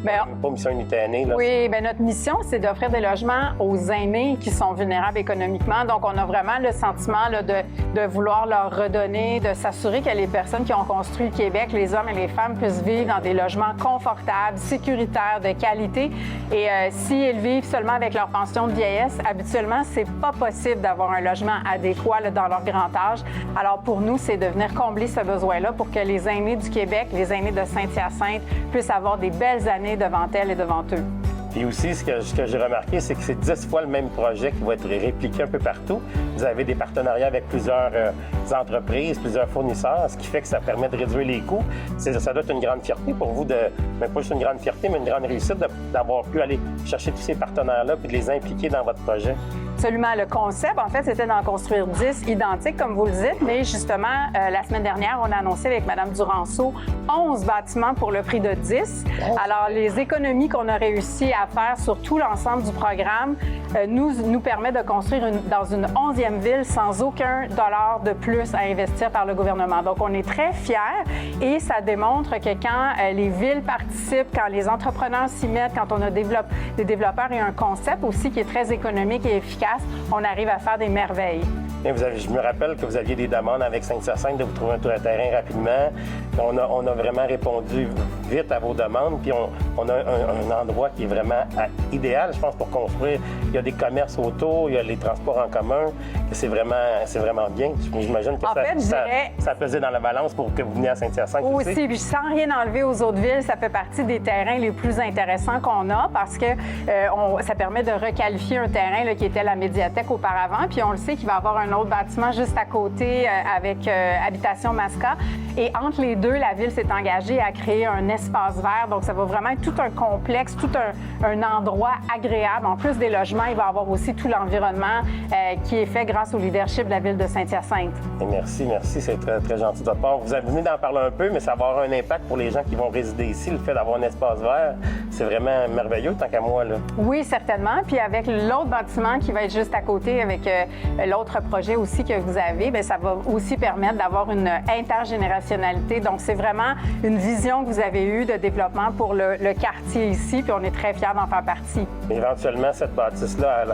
[SPEAKER 5] Bien,
[SPEAKER 1] pas Mission Unitainée, là.
[SPEAKER 5] Oui, bien, notre mission, c'est d'offrir des logements aux aînés qui sont vulnérables économiquement. Donc, on a vraiment le sentiment là, de vouloir leur redonner, de s'assurer que les personnes qui ont construit le Québec, les hommes et les femmes, puissent vivre dans des logements confortables, sécuritaires, de qualité. Et si ils vivent seulement avec leur pension de vieillesse, habituellement, c'est pas possible d'avoir un logement adéquat là, dans leur grand âge. Alors, pour nous, c'est de venir combler ce besoin-là pour que les aînés du Québec, les aînés de Saint-Hyacinthe, puissent avoir des belles années devant elles et devant eux.
[SPEAKER 1] Puis aussi, ce que j'ai remarqué, c'est que c'est 10 fois le même projet qui va être répliqué un peu partout. Vous avez des partenariats avec plusieurs entreprises, plusieurs fournisseurs, ce qui fait que ça permet de réduire les coûts. Ça doit être une grande fierté pour vous, même pas juste une grande fierté, mais une grande réussite d'avoir pu aller chercher tous ces partenaires-là puis de les impliquer dans votre projet.
[SPEAKER 5] Absolument. Le concept, en fait, c'était d'en construire 10 identiques, comme vous le dites, mais justement, la semaine dernière, on a annoncé avec Mme Duranceau 11 bâtiments pour le prix de 10. Alors, les économies qu'on a réussi à faire sur tout l'ensemble du programme nous permet de construire dans une 11e ville sans aucun dollar de plus à investir par le gouvernement. Donc, on est très fiers et ça démontre que quand les villes participent, quand les entrepreneurs s'y mettent, quand on a des développeurs et un concept aussi qui est très économique et efficace, on arrive à faire des merveilles.
[SPEAKER 1] Et je me rappelle que vous aviez des demandes avec Saint-Hyacinthe de vous trouver un terrain rapidement. On a vraiment répondu vite à vos demandes. Puis on a un endroit qui est vraiment idéal, je pense, pour construire. Il y a des commerces autour, il y a les transports en commun. C'est vraiment bien. J'imagine que ça pesait dans la balance pour que vous veniez à Saint-Hyacinthe
[SPEAKER 5] aussi. Puis sans rien enlever aux autres villes, ça fait partie des terrains les plus intéressants qu'on a parce que ça permet de requalifier un terrain là, qui était la médiathèque auparavant. Puis on le sait qu'il va y avoir un autre bâtiment juste à côté avec Habitation Masca. Et entre les deux, la ville s'est engagée à créer un espace vert. Donc, ça va vraiment être tout un complexe, tout un endroit agréable. En plus des logements, il va y avoir aussi tout l'environnement qui est fait grâce au leadership de la ville de Saint-Hyacinthe.
[SPEAKER 1] Et merci. C'est très, très gentil de votre part. Vous venez d'en parler un peu, mais ça va avoir un impact pour les gens qui vont résider ici. Le fait d'avoir un espace vert, c'est vraiment merveilleux, tant qu'à moi, là.
[SPEAKER 5] Oui, certainement. Puis avec l'autre bâtiment qui va être juste à côté, avec l'autre projet aussi que vous avez, bien, ça va aussi permettre d'avoir une intergénérationnalité. Donc, c'est vraiment une vision que vous avez eue de développement pour le quartier ici, puis on est très fiers d'en faire partie.
[SPEAKER 1] Éventuellement, cette bâtisse-là,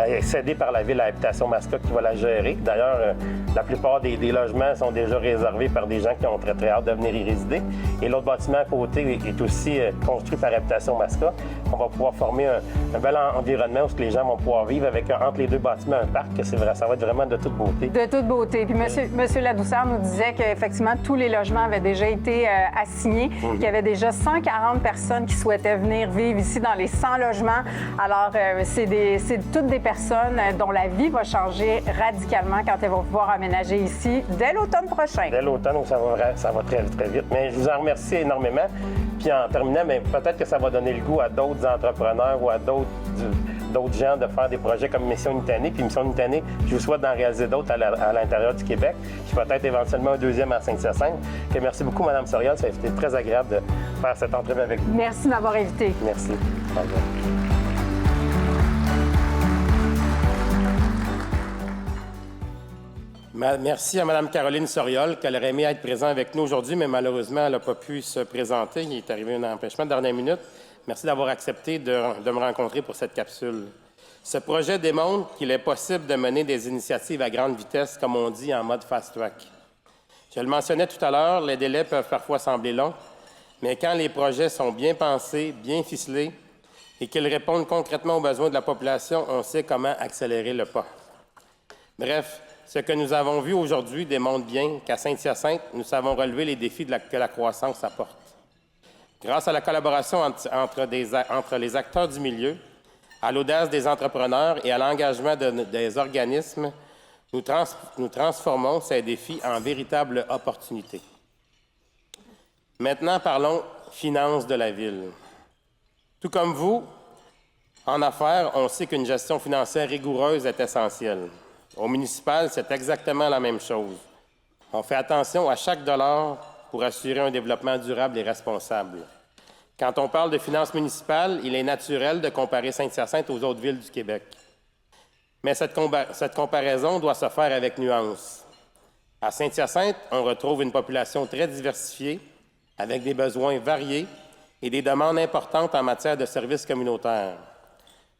[SPEAKER 1] elle est cédée par la Ville à Habitation Mascotte qui va la gérer. D'ailleurs, la plupart des logements sont déjà réservés par des gens qui ont très, très hâte de venir y résider. Et l'autre bâtiment à côté est aussi construit par Habitation Mascotte. On va pouvoir former un bel environnement où les gens vont pouvoir vivre avec, entre les deux bâtiments, un parc. C'est vrai, ça va être vraiment de toute beauté.
[SPEAKER 5] De toute beauté. Puis Monsieur Ladouceur nous disait qu'effectivement, tous les logements avaient déjà été assignés, qu'il y avait déjà 140 personnes qui souhaitaient venir vivre ici dans les 100 logements. Alors, c'est toutes des personnes dont la vie va changer radicalement quand elles vont pouvoir aménager ici dès l'automne prochain.
[SPEAKER 1] Dès l'automne, ça va très, très vite. Mais je vous en remercie énormément. Puis en terminant, peut-être que ça va donner le goût à d'autres entrepreneurs ou à d'autres gens de faire des projets comme Mission Unitané. Puis Mission Unitané, je vous souhaite d'en réaliser d'autres à l'intérieur du Québec. Puis peut-être éventuellement un deuxième à Saint-Hyacinthe. Merci beaucoup, Mme Soriol. Ça a été très agréable de faire cette entrevue avec vous.
[SPEAKER 5] Merci de m'avoir invité.
[SPEAKER 1] Merci. Au revoir. Merci à Mme Caroline Soriol, qu'elle aurait aimé être présente avec nous aujourd'hui, mais malheureusement, elle n'a pas pu se présenter. Il est arrivé un empêchement de dernière minute. Merci d'avoir accepté de me rencontrer pour cette capsule. Ce projet démontre qu'il est possible de mener des initiatives à grande vitesse, comme on dit, en mode fast-track. Je le mentionnais tout à l'heure, les délais peuvent parfois sembler longs, mais quand les projets sont bien pensés, bien ficelés et qu'ils répondent concrètement aux besoins de la population, on sait comment accélérer le pas. Bref, ce que nous avons vu aujourd'hui démontre bien qu'à Saint-Hyacinthe, nous savons relever les défis que la croissance apporte. Grâce à la collaboration entre les acteurs du milieu, à l'audace des entrepreneurs et à l'engagement des organismes, nous transformons ces défis en véritables opportunités. Maintenant, parlons finances de la Ville. Tout comme vous, en affaires, on sait qu'une gestion financière rigoureuse est essentielle. Au municipal, c'est exactement la même chose. On fait attention à chaque dollar pour assurer un développement durable et responsable. Quand on parle de finances municipales, il est naturel de comparer Saint-Hyacinthe aux autres villes du Québec. Mais cette comparaison doit se faire avec nuance. À Saint-Hyacinthe, on retrouve une population très diversifiée, avec des besoins variés et des demandes importantes en matière de services communautaires.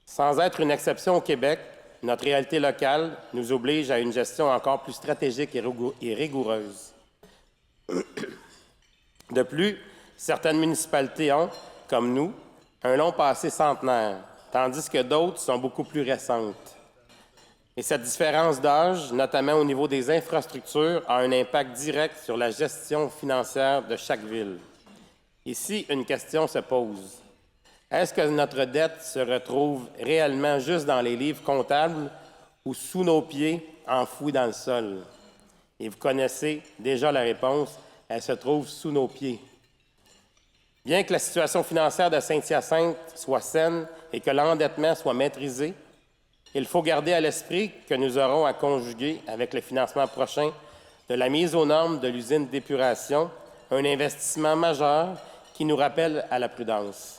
[SPEAKER 1] Sans être une exception au Québec, notre réalité locale nous oblige à une gestion encore plus stratégique et rigoureuse. De plus, certaines municipalités ont, comme nous, un long passé centenaire, tandis que d'autres sont beaucoup plus récentes. Et cette différence d'âge, notamment au niveau des infrastructures, a un impact direct sur la gestion financière de chaque ville. Ici, une question se pose. Est-ce que notre dette se retrouve réellement juste dans les livres comptables ou sous nos pieds, enfouie dans le sol? Et vous connaissez déjà la réponse, elle se trouve sous nos pieds. Bien que la situation financière de Saint-Hyacinthe soit saine et que l'endettement soit maîtrisé, il faut garder à l'esprit que nous aurons à conjuguer avec le financement prochain de la mise aux normes de l'usine d'épuration, un investissement majeur qui nous rappelle à la prudence.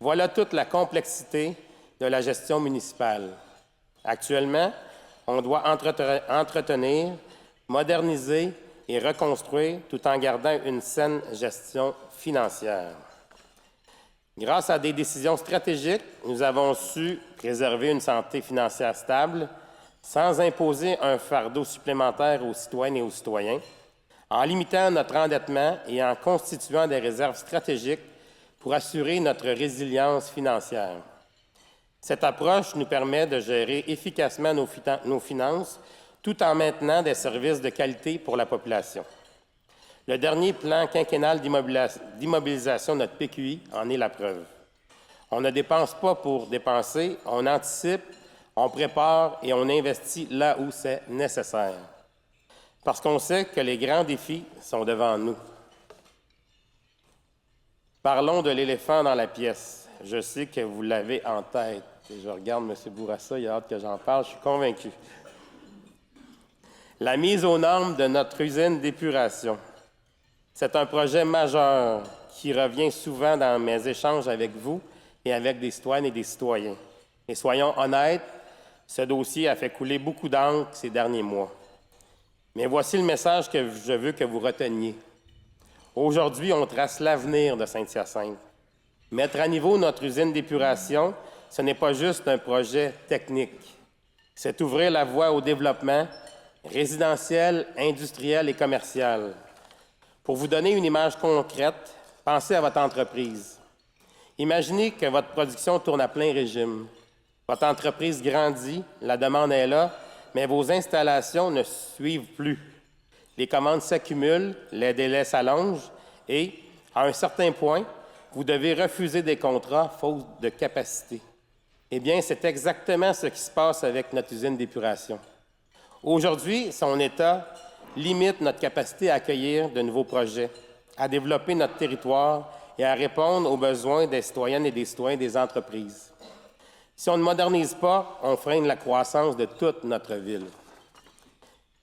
[SPEAKER 1] Voilà toute la complexité de la gestion municipale. Actuellement, on doit entretenir, moderniser et reconstruire tout en gardant une saine gestion financière. Grâce à des décisions stratégiques, nous avons su préserver une santé financière stable sans imposer un fardeau supplémentaire aux citoyennes et aux citoyens, en limitant notre endettement et en constituant des réserves stratégiques pour assurer notre résilience financière. Cette approche nous permet de gérer efficacement nos finances tout en maintenant des services de qualité pour la population. Le dernier plan quinquennal d'immobilisation de notre PQI en est la preuve. On ne dépense pas pour dépenser, on anticipe, on prépare et on investit là où c'est nécessaire. Parce qu'on sait que les grands défis sont devant nous. Parlons de l'éléphant dans la pièce. Je sais que vous l'avez en tête. Et je regarde M. Bourassa, il a hâte que j'en parle, je suis convaincu. La mise aux normes de notre usine d'épuration. C'est un projet majeur qui revient souvent dans mes échanges avec vous et avec des citoyennes et des citoyens. Et soyons honnêtes, ce dossier a fait couler beaucoup d'encre ces derniers mois. Mais voici le message que je veux que vous reteniez. Aujourd'hui, on trace l'avenir de Saint-Hyacinthe. Mettre à niveau notre usine d'épuration, ce n'est pas juste un projet technique. C'est ouvrir la voie au développement résidentiel, industriel et commercial. Pour vous donner une image concrète, pensez à votre entreprise. Imaginez que votre production tourne à plein régime. Votre entreprise grandit, la demande est là, mais vos installations ne suivent plus. Les commandes s'accumulent, les délais s'allongent et, à un certain point, vous devez refuser des contrats faute de capacité. Eh bien, c'est exactement ce qui se passe avec notre usine d'épuration. Aujourd'hui, son état limite notre capacité à accueillir de nouveaux projets, à développer notre territoire et à répondre aux besoins des citoyennes et des citoyens des entreprises. Si on ne modernise pas, on freine la croissance de toute notre ville.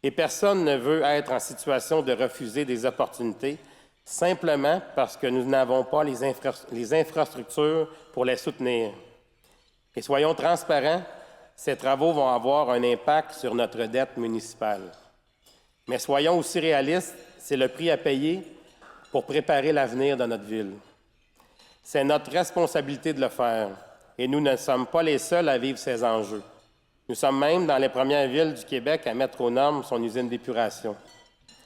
[SPEAKER 1] Et personne ne veut être en situation de refuser des opportunités simplement parce que nous n'avons pas les infrastructures pour les soutenir. Et soyons transparents, ces travaux vont avoir un impact sur notre dette municipale. Mais soyons aussi réalistes, c'est le prix à payer pour préparer l'avenir de notre ville. C'est notre responsabilité de le faire, et nous ne sommes pas les seuls à vivre ces enjeux. Nous sommes même dans les premières villes du Québec à mettre aux normes son usine d'épuration.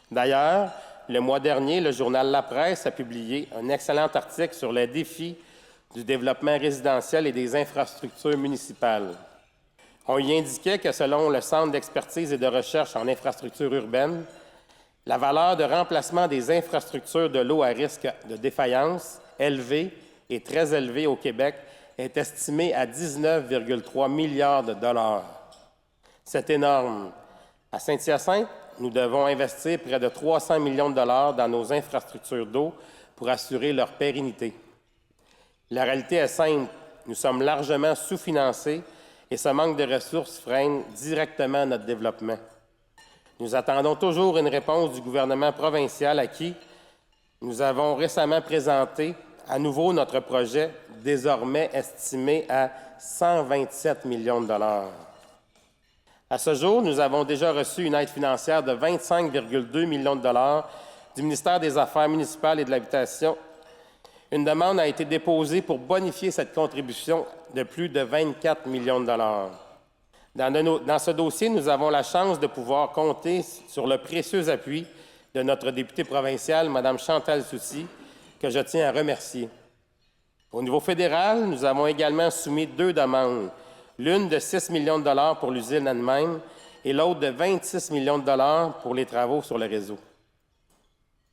[SPEAKER 1] D'ailleurs, le mois dernier, le journal La Presse a publié un excellent article sur les défis du développement résidentiel et des infrastructures municipales. On y indiquait que selon le Centre d'expertise et de recherche en infrastructures urbaines, la valeur de remplacement des infrastructures de l'eau à risque de défaillance, élevée et très élevée au Québec, est estimée à 19,3 milliards de dollars. C'est énorme. À Saint-Hyacinthe, nous devons investir près de 300 millions de dollars dans nos infrastructures d'eau pour assurer leur pérennité. La réalité est simple. Nous sommes largement sous-financés et ce manque de ressources freine directement notre développement. Nous attendons toujours une réponse du gouvernement provincial à qui nous avons récemment présenté à nouveau notre projet, désormais estimé à 127 millions de dollars. À ce jour, nous avons déjà reçu une aide financière de 25,2 millions de dollars du ministère des Affaires municipales et de l'Habitation. Une demande a été déposée pour bonifier cette contribution de plus de 24 millions de dollars. Dans ce dossier, nous avons la chance de pouvoir compter sur le précieux appui de notre députée provinciale, Mme Chantal Soucy, que je tiens à remercier. Au niveau fédéral, nous avons également soumis 2 demandes, l'une de 6 millions de dollars pour l'usine elle-même et l'autre de 26 millions de dollars pour les travaux sur le réseau.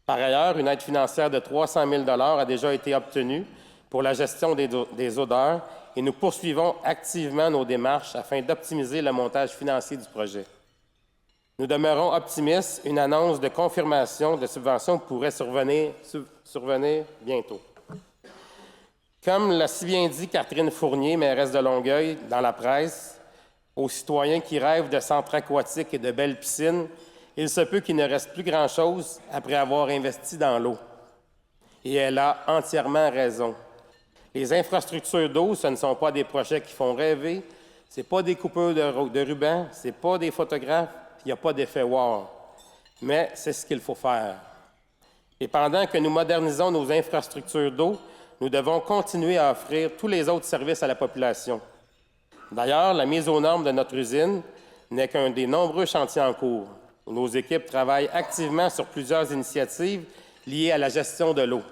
[SPEAKER 1] Par ailleurs, une aide financière de 300 000 $ a déjà été obtenue pour la gestion des odeurs et nous poursuivons activement nos démarches afin d'optimiser le montage financier du projet. Nous demeurons optimistes. Une annonce de confirmation de subvention pourrait survenir bientôt. Comme l'a si bien dit Catherine Fournier, mairesse de Longueuil, dans la presse, aux citoyens qui rêvent de centres aquatiques et de belles piscines, il se peut qu'il ne reste plus grand-chose après avoir investi dans l'eau. Et elle a entièrement raison. Les infrastructures d'eau, ce ne sont pas des projets qui font rêver, ce n'est pas des coupeurs de rubans, ce n'est pas des photographes, il n'y a pas d'effet wow. Mais c'est ce qu'il faut faire. Et pendant que nous modernisons nos infrastructures d'eau, nous devons continuer à offrir tous les autres services à la population. D'ailleurs, la mise aux normes de notre usine n'est qu'un des nombreux chantiers en cours. Nos équipes travaillent activement sur plusieurs initiatives liées à la gestion de l'eau.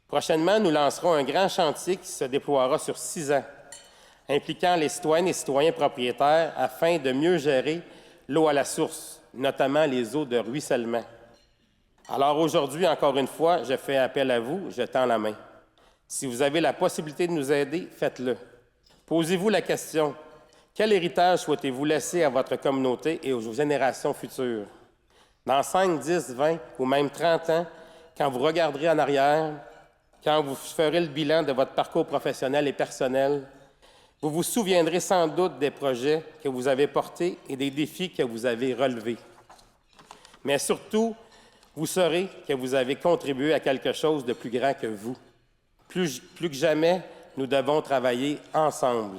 [SPEAKER 1] Prochainement, nous lancerons un grand chantier qui se déploiera sur 6 ans, impliquant les citoyennes et citoyens propriétaires afin de mieux gérer l'eau à la source, notamment les eaux de ruissellement. Alors aujourd'hui, encore une fois, je fais appel à vous, je tends la main. Si vous avez la possibilité de nous aider, faites-le. Posez-vous la question, quel héritage souhaitez-vous laisser à votre communauté et aux générations futures? Dans 5, 10, 20 ou même 30 ans, quand vous regarderez en arrière, quand vous ferez le bilan de votre parcours professionnel et personnel, vous vous souviendrez sans doute des projets que vous avez portés et des défis que vous avez relevés. Mais surtout, vous saurez que vous avez contribué à quelque chose de plus grand que vous. Plus que jamais, nous devons travailler ensemble.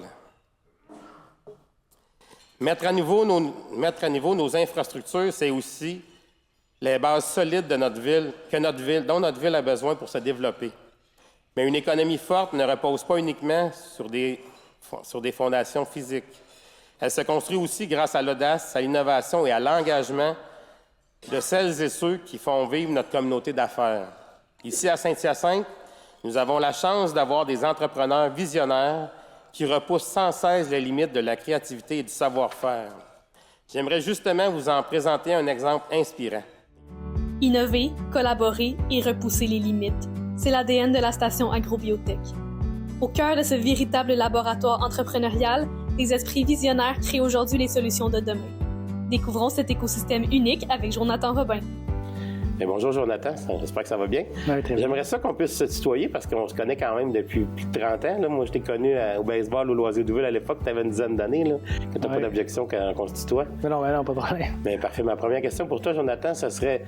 [SPEAKER 1] Mettre à niveau nos infrastructures, c'est aussi les bases solides de notre ville, dont notre ville a besoin pour se développer. Mais une économie forte ne repose pas uniquement sur des fondations physiques. Elle se construit aussi grâce à l'audace, à l'innovation et à l'engagement de celles et ceux qui font vivre notre communauté d'affaires. Ici, à Saint-Hyacinthe, nous avons la chance d'avoir des entrepreneurs visionnaires qui repoussent sans cesse les limites de la créativité et du savoir-faire. J'aimerais justement vous en présenter un exemple inspirant.
[SPEAKER 2] Innover, collaborer et repousser les limites. C'est l'ADN de la station Agrobiotech. Au cœur de ce véritable laboratoire entrepreneurial, les esprits visionnaires créent aujourd'hui les solutions de demain. Découvrons cet écosystème unique avec Jonathan Robin.
[SPEAKER 1] Bien, bonjour Jonathan, j'espère que ça va bien.
[SPEAKER 4] Oui, très bien.
[SPEAKER 1] J'aimerais ça qu'on puisse se tutoyer parce qu'on se connaît quand même depuis plus de 30 ans. Là. Moi, je t'ai connu au baseball au Loisir d'Ouville à l'époque, tu avais une dizaine d'années, là, que tu n'as pas d'objection qu'on se tutoie.
[SPEAKER 4] Mais non, pas de problème.
[SPEAKER 1] Bien, parfait. Ma première question pour toi, Jonathan, ce serait...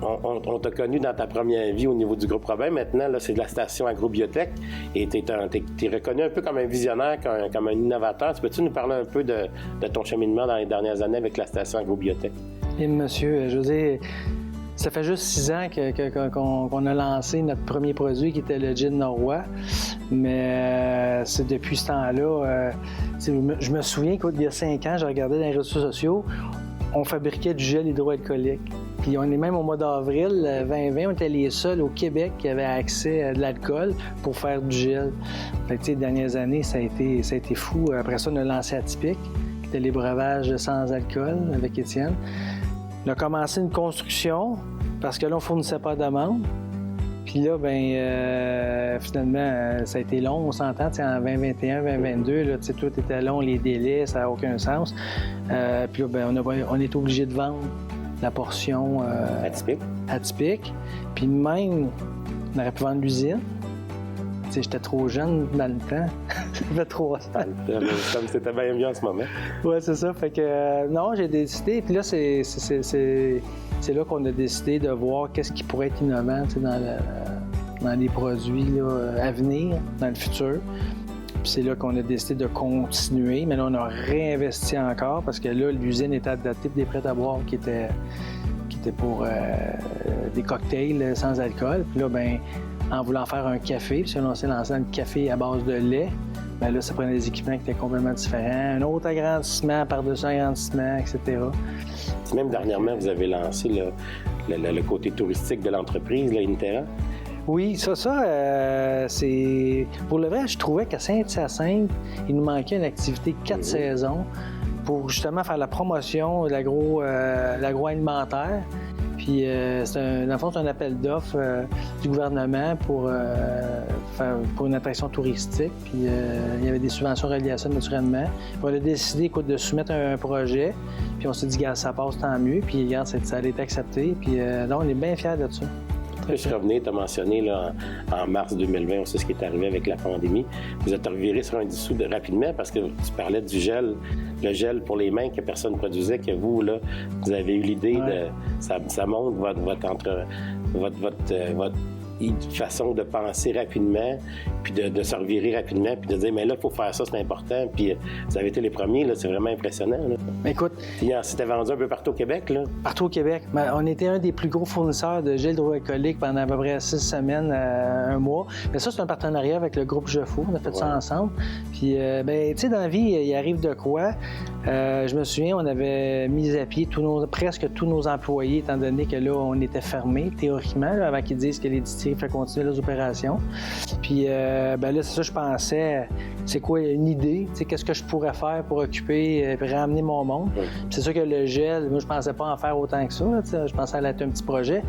[SPEAKER 1] On t'a connu dans ta première vie au niveau du groupe Robin. Maintenant, là, c'est de la station Agrobiotech. Et tu es reconnu un peu comme un visionnaire, comme un innovateur. Peux-tu nous parler un peu de ton cheminement dans les dernières années avec la station Agrobiotech?
[SPEAKER 6] Et monsieur, je veux dire, ça fait juste 6 ans qu'on a lancé notre premier produit qui était le gin Norrois. Mais c'est depuis ce temps-là, je me souviens qu'il y a 5 ans, je regardais dans les réseaux sociaux, on fabriquait du gel hydroalcoolique. Puis on est même au mois d'avril 2020, on était les seuls au Québec qui avaient accès à de l'alcool pour faire du gel. Fait que, les dernières années, ça a été fou. Après ça, on a lancé Atypique, qui était les breuvages sans alcool avec Étienne. On a commencé une construction parce que là, on ne fournissait pas de demande. Puis là, finalement, ça a été long, on s'entend, en 2021, 2022, là, tout était long, les délais, ça n'a aucun sens. Puis là, on est obligé de vendre la portion atypique. Puis même, on aurait pu vendre l'usine. J'étais trop jeune dans le temps. Ça fait 3 ans.
[SPEAKER 1] Comme c'était bien mieux en ce moment.
[SPEAKER 6] Oui, c'est ça. Fait que non, j'ai décidé. Puis là, c'est là qu'on a décidé de voir qu'est-ce qui pourrait être innovant dans les produits là, à venir, dans le futur. Puis c'est là qu'on a décidé de continuer. Mais là, on a réinvesti encore parce que là, l'usine était adaptée pour des prêts à boire qui étaient pour des cocktails sans alcool. Puis là, en voulant faire un café, puis on s'est lancé dans le café à base de lait, là, ça prenait des équipements qui étaient complètement différents. Un autre agrandissement par-dessus agrandissement, etc.
[SPEAKER 1] Même dernièrement, vous avez lancé le côté touristique de l'entreprise, là, Interra.
[SPEAKER 6] Oui, c'est... Pour le vrai, je trouvais qu'à Saint-Hyacinthe, il nous manquait une activité 4 saisons pour justement faire la promotion de l'agroalimentaire. Puis, c'est un appel d'offres du gouvernement pour une attraction touristique. Puis, il y avait des subventions reliées à ça, naturellement. Puis, on a décidé de soumettre un projet. Puis, on s'est dit, regarde, ça passe, tant mieux. Puis, regarde, ça a été accepté. Puis, là, on est bien fiers de ça.
[SPEAKER 1] Je suis revenu, tu as mentionné là, en mars 2020, on sait ce qui est arrivé avec la pandémie. Vous êtes reviré sur un dissous rapidement parce que tu parlais du gel, le gel pour les mains que personne ne produisait, que vous, là, vous avez eu l'idée de... Ça montre votre façon de penser rapidement, puis de se revirer rapidement, puis de dire, mais là, il faut faire ça, c'est important. Puis vous avez été les premiers, là, c'est vraiment impressionnant. Là.
[SPEAKER 6] Écoute...
[SPEAKER 1] C'était vendu un peu partout au Québec, là?
[SPEAKER 6] Partout au Québec. On était un des plus gros fournisseurs de gel hydroalcoolique pendant à peu près 6 semaines, 1 mois. Mais ça, c'est un partenariat avec le groupe Jefou. On a fait ça ensemble. Puis, tu sais, dans la vie, il arrive de quoi? Je me souviens, on avait mis à pied presque tous nos employés, étant donné que là, on était fermés, théoriquement, là, avant qu'ils disent que les distilleries feraient continuer les opérations. Puis, là, c'est ça, je pensais, c'est quoi une idée? Tu sais, qu'est-ce que je pourrais faire pour occuper et ramener mon monde? Puis c'est sûr que le gel, moi, je pensais pas en faire autant que ça. Là, je pensais à être un petit projet.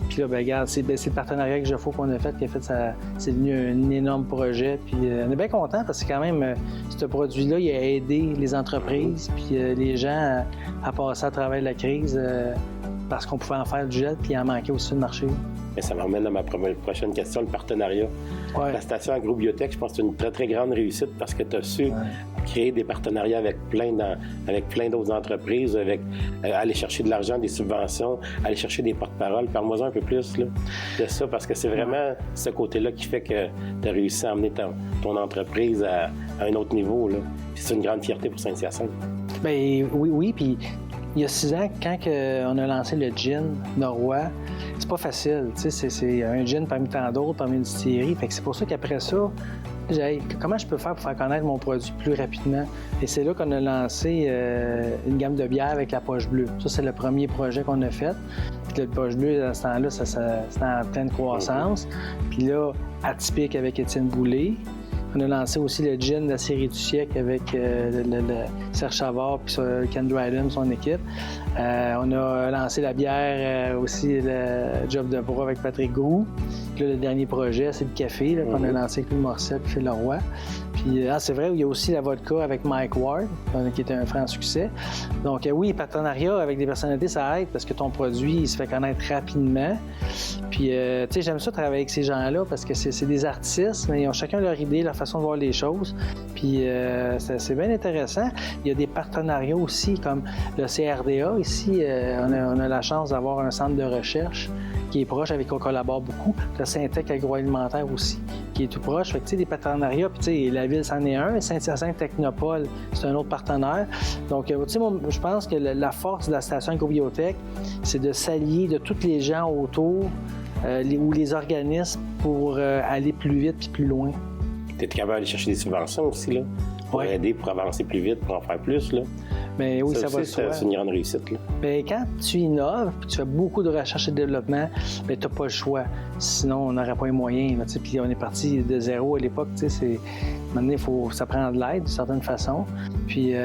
[SPEAKER 6] Puis là, regarde, c'est le partenariat avec Jefou qu'on a fait qui a fait ça. C'est devenu un énorme projet. Puis, on est bien contents parce que quand même, ce produit-là, il a aidé les entreprises puis les gens à passer à travers la crise parce qu'on pouvait en faire du gel, puis il en manquait aussi le marché.
[SPEAKER 1] Et ça m'emmène à ma prochaine question, le partenariat.
[SPEAKER 6] Ouais.
[SPEAKER 1] La station agrobiotech, je pense que c'est une très, très grande réussite parce que tu as su créer des partenariats avec plein d'autres entreprises, aller chercher de l'argent, des subventions, aller chercher des porte-paroles. Parle-moi un peu plus là, de ça, parce que c'est vraiment ce côté-là qui fait que tu as réussi à amener ton entreprise à un autre niveau. Là. Puis c'est une grande fierté pour Saint-Hyacinthe.
[SPEAKER 6] Bien, oui, puis il y a 6 ans, quand on a lancé le gin Norrois, c'est pas facile. C'est un gin parmi tant d'autres, parmi une distillerie. Fait que c'est pour ça qu'après ça, j'ai dit, comment je peux faire pour faire connaître mon produit plus rapidement? Et c'est là qu'on a lancé une gamme de bières avec la poche bleue. Ça, c'est le premier projet qu'on a fait. Puis le poche bleue, à ce temps-là, c'était en pleine croissance. Puis là, atypique avec Étienne Boulay. On a lancé aussi le gin de la série du siècle avec le Serge Chavard puis Ken Dryden, son équipe. On a lancé la bière aussi, le Job de bras avec Patrick Groux. Puis là, le dernier projet, c'est le café qu'on a lancé avec Louis Morissette et Phil Leroy. Puis c'est vrai, il y a aussi la vodka avec Mike Ward, qui est un franc succès. Donc oui, partenariat avec des personnalités, ça aide parce que ton produit, il se fait connaître rapidement. Puis, tu sais, j'aime ça travailler avec ces gens-là parce que c'est des artistes, mais ils ont chacun leur idée, leur façon de voir les choses. Puis, c'est bien intéressant. Il y a des partenariats aussi, comme le CRDA ici. On a la chance d'avoir un centre de recherche qui est proche, avec qui on collabore beaucoup. Le Syntec agroalimentaire aussi, qui est tout proche. Fait que, tu sais, des partenariats, puis, tu sais, la ville, c'en est un. Saint-Hyacinthe Technopole, c'est un autre partenaire. Donc, tu sais, moi, je pense que la force de la station agrobiotech, c'est de s'allier de tous les gens autour ou les organismes pour aller plus vite puis plus loin.
[SPEAKER 1] Tu es capable d'aller chercher des subventions aussi, là, pour aider, pour avancer plus vite, pour en faire plus, là.
[SPEAKER 6] Mais oui, ça va de soi.
[SPEAKER 1] C'est une grande réussite, là.
[SPEAKER 6] Mais quand tu innoves puis tu fais beaucoup de recherche et de développement, bien, tu n'as pas le choix. Sinon, on n'aurait pas les moyens. Puis on est parti de zéro à l'époque. Maintenant, ça prend de l'aide d'une certaine façon. Puis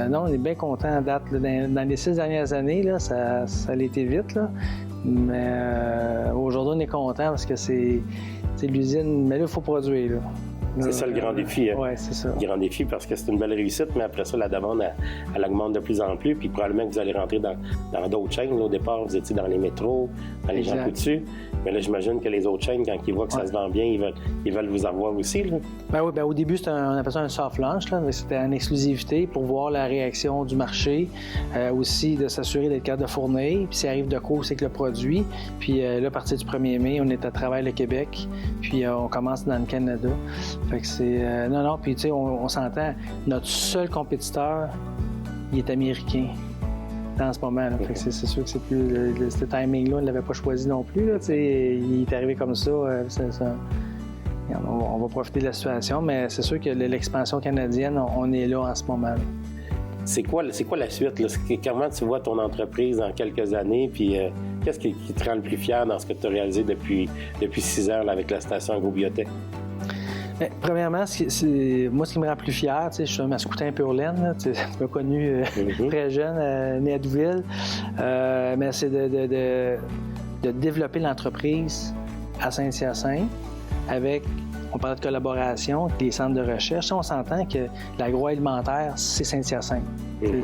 [SPEAKER 6] non, on est bien content à date. Là, dans les 6 dernières années, là, ça a été vite. Là. Mais aujourd'hui, on est content parce que c'est l'usine. Mais là, il faut produire. Là.
[SPEAKER 1] C'est ça le grand défi. Hein?
[SPEAKER 6] Oui, c'est ça.
[SPEAKER 1] Le grand défi parce que c'est une belle réussite, mais après ça, la demande, elle augmente de plus en plus. Puis probablement que vous allez rentrer dans d'autres chaînes. Au départ, vous étiez dans les métros, dans les gens coutus. Mais là, j'imagine que les autres chaînes, quand ils voient que ça se vend bien, ils veulent vous avoir aussi. Là.
[SPEAKER 6] Ben oui, au début, on appelle ça un soft launch. Là, mais c'était en exclusivité pour voir la réaction du marché. Aussi, de s'assurer d'être capable de fournir. Puis s'il arrive de quoi, c'est que le produit. Puis là, à partir du 1er mai, on est à travers le Québec. Puis on commence dans le Canada. Fait que c'est... non, puis tu sais, on s'entend, notre seul compétiteur, il est américain dans ce moment. Là. Fait que c'est sûr que c'est plus... ce timing-là, on ne l'avait pas choisi non plus. Là, il est arrivé comme ça. On va profiter de la situation, mais c'est sûr que l'expansion canadienne, on est là en ce moment. Là.
[SPEAKER 1] C'est quoi la suite? Là? Comment tu vois ton entreprise dans quelques années? Puis qu'est-ce qui te rend le plus fier dans ce que tu as réalisé depuis 6 ans là, avec la station agrobiotech?
[SPEAKER 6] Bien, premièrement, moi, ce qui me rend plus fier, je suis un mascoutin pur laine, tu m'as connu très jeune, né à Douville, mais c'est de développer l'entreprise à Saint-Hyacinthe avec, on parlait de collaboration, avec les centres de recherche. On s'entend que l'agroalimentaire, c'est Saint-Hyacinthe.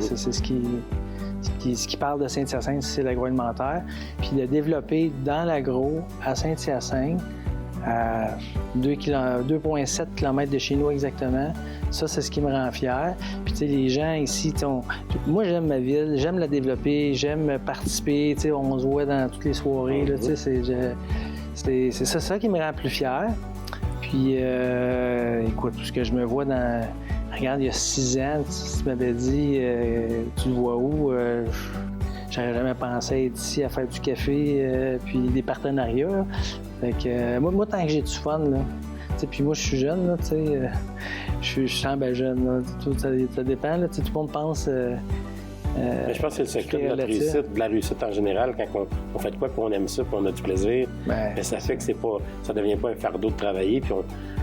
[SPEAKER 6] C'est ce qui parle de Saint-Hyacinthe, c'est l'agroalimentaire. Puis de développer dans l'agro à Saint-Hyacinthe, à 2,7 km de chez nous exactement. Ça, c'est ce qui me rend fier. Puis, tu sais, les gens ici, moi, j'aime ma ville, j'aime la développer, j'aime participer. Tu sais, on se voit dans toutes les soirées. Là, tu sais, c'est ça qui me rend plus fier. Puis, écoute, tout ce que je me vois dans... Regarde, il y a 6 ans, tu m'avais dit, tu le vois où? J'aurais jamais pensé être ici à faire du café, puis des partenariats. Là. Fait que, moi, tant que j'ai du fun, là, puis moi, je suis jeune, là, je sens bien jeune. Là, ça dépend. Là, tout le monde pense...
[SPEAKER 1] Mais je pense que c'est le secret de la réussite en général, quand on fait de quoi, puis on aime ça, puis on a du plaisir. Mais ça fait que ça devient pas un fardeau de travailler. Puis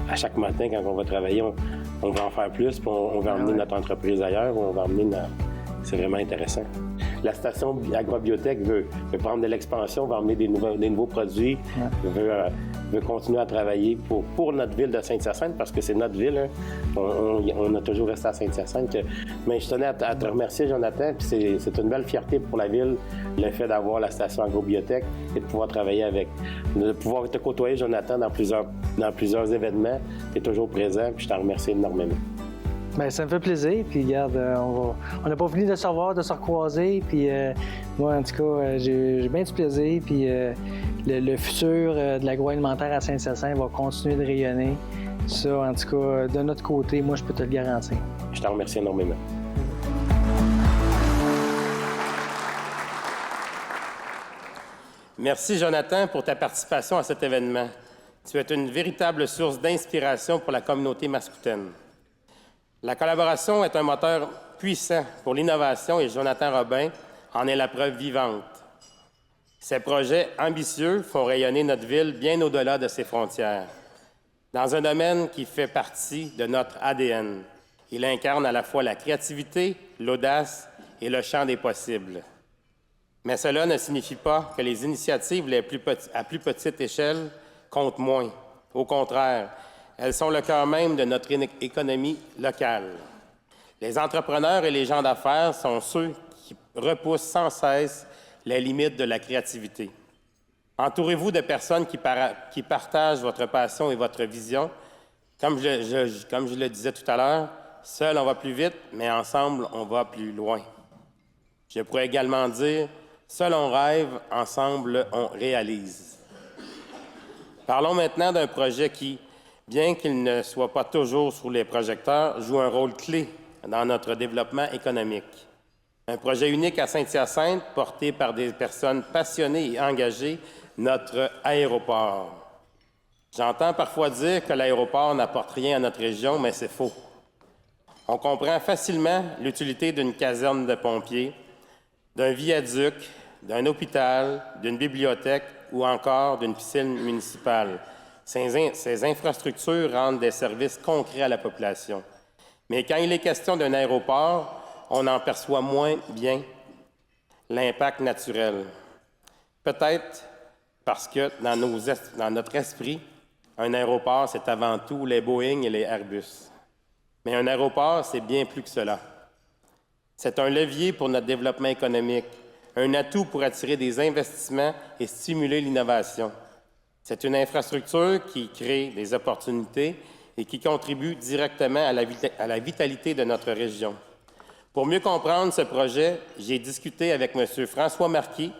[SPEAKER 1] à chaque matin, quand on va travailler, on va en faire plus, puis on va emmener notre entreprise ailleurs, on va emmener C'est vraiment intéressant. la station agrobiotech veut prendre de l'expansion, veut emmener des nouveaux produits, veut continuer à travailler pour notre ville de Saint-Hyacinthe, parce que c'est notre ville. Hein. On a toujours resté à Saint-Hyacinthe. Mais je tenais à te remercier, Jonathan, puis c'est une belle fierté pour la ville, le fait d'avoir la station agrobiotech et de pouvoir travailler avec, de pouvoir te côtoyer, Jonathan, dans plusieurs événements. Tu es toujours présent, puis je t'en remercie énormément.
[SPEAKER 6] Bien, ça me fait plaisir. Puis, regarde, on n'a pas fini de se revoir, de se recroiser. Puis, moi, en tout cas, j'ai bien du plaisir. Puis, le futur de l'agroalimentaire à Saint-Hyacinthe va continuer de rayonner. Ça, en tout cas, de notre côté, moi, je peux te le garantir.
[SPEAKER 1] Je t'en remercie énormément. Merci, Jonathan, pour ta participation à cet événement. Tu es une véritable source d'inspiration pour la communauté mascoutaine. La collaboration est un moteur puissant pour l'innovation et Jonathan Robin en est la preuve vivante. Ces projets ambitieux font rayonner notre ville bien au-delà de ses frontières. Dans un domaine qui fait partie de notre ADN, il incarne à la fois la créativité, l'audace et le champ des possibles. Mais cela ne signifie pas que les initiatives à plus petite échelle comptent moins. Au contraire, elles sont le cœur même de notre économie locale. Les entrepreneurs et les gens d'affaires sont ceux qui repoussent sans cesse les limites de la créativité. Entourez-vous de personnes qui partagent votre passion et votre vision. Comme je le disais tout à l'heure, seul on va plus vite, mais ensemble on va plus loin. Je pourrais également dire, seul on rêve, ensemble on réalise. Parlons maintenant d'un projet qui, bien qu'il ne soit pas toujours sous les projecteurs, joue un rôle clé dans notre développement économique. Un projet unique à Saint-Hyacinthe, porté par des personnes passionnées et engagées, notre aéroport. J'entends parfois dire que l'aéroport n'apporte rien à notre région, mais c'est faux. On comprend facilement l'utilité d'une caserne de pompiers, d'un viaduc, d'un hôpital, d'une bibliothèque ou encore d'une piscine municipale. Ces infrastructures rendent des services concrets à la population. Mais quand il est question d'un aéroport, on en perçoit moins bien l'impact naturel. Peut-être parce que dans notre esprit, un aéroport, c'est avant tout les Boeing et les Airbus. Mais un aéroport, c'est bien plus que cela. C'est un levier pour notre développement économique, un atout pour attirer des investissements et stimuler l'innovation. C'est une infrastructure qui crée des opportunités et qui contribue directement à la vitalité de notre région. Pour mieux comprendre ce projet, j'ai discuté avec M. François Marquis,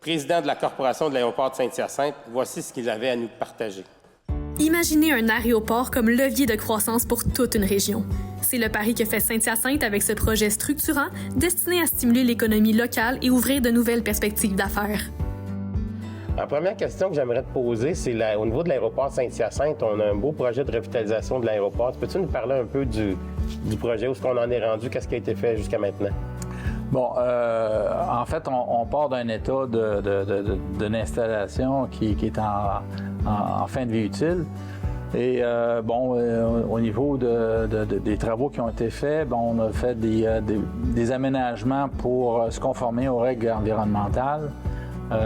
[SPEAKER 1] président de la Corporation de l'aéroport de Saint-Hyacinthe. Voici ce qu'il avait à nous partager.
[SPEAKER 2] Imaginez un aéroport comme levier de croissance pour toute une région. C'est le pari que fait Saint-Hyacinthe avec ce projet structurant destiné à stimuler l'économie locale et ouvrir de nouvelles perspectives d'affaires.
[SPEAKER 1] La première question que j'aimerais te poser, c'est au niveau de l'aéroport Saint-Hyacinthe, on a un beau projet de revitalisation de l'aéroport. Peux-tu nous parler un peu du projet, où est-ce qu'on en est rendu, qu'est-ce qui a été fait jusqu'à maintenant?
[SPEAKER 7] Bon, en fait, on part d'un état d'une installation qui est en fin de vie utile. Et au niveau des travaux qui ont été faits, on a fait des aménagements pour se conformer aux règles environnementales.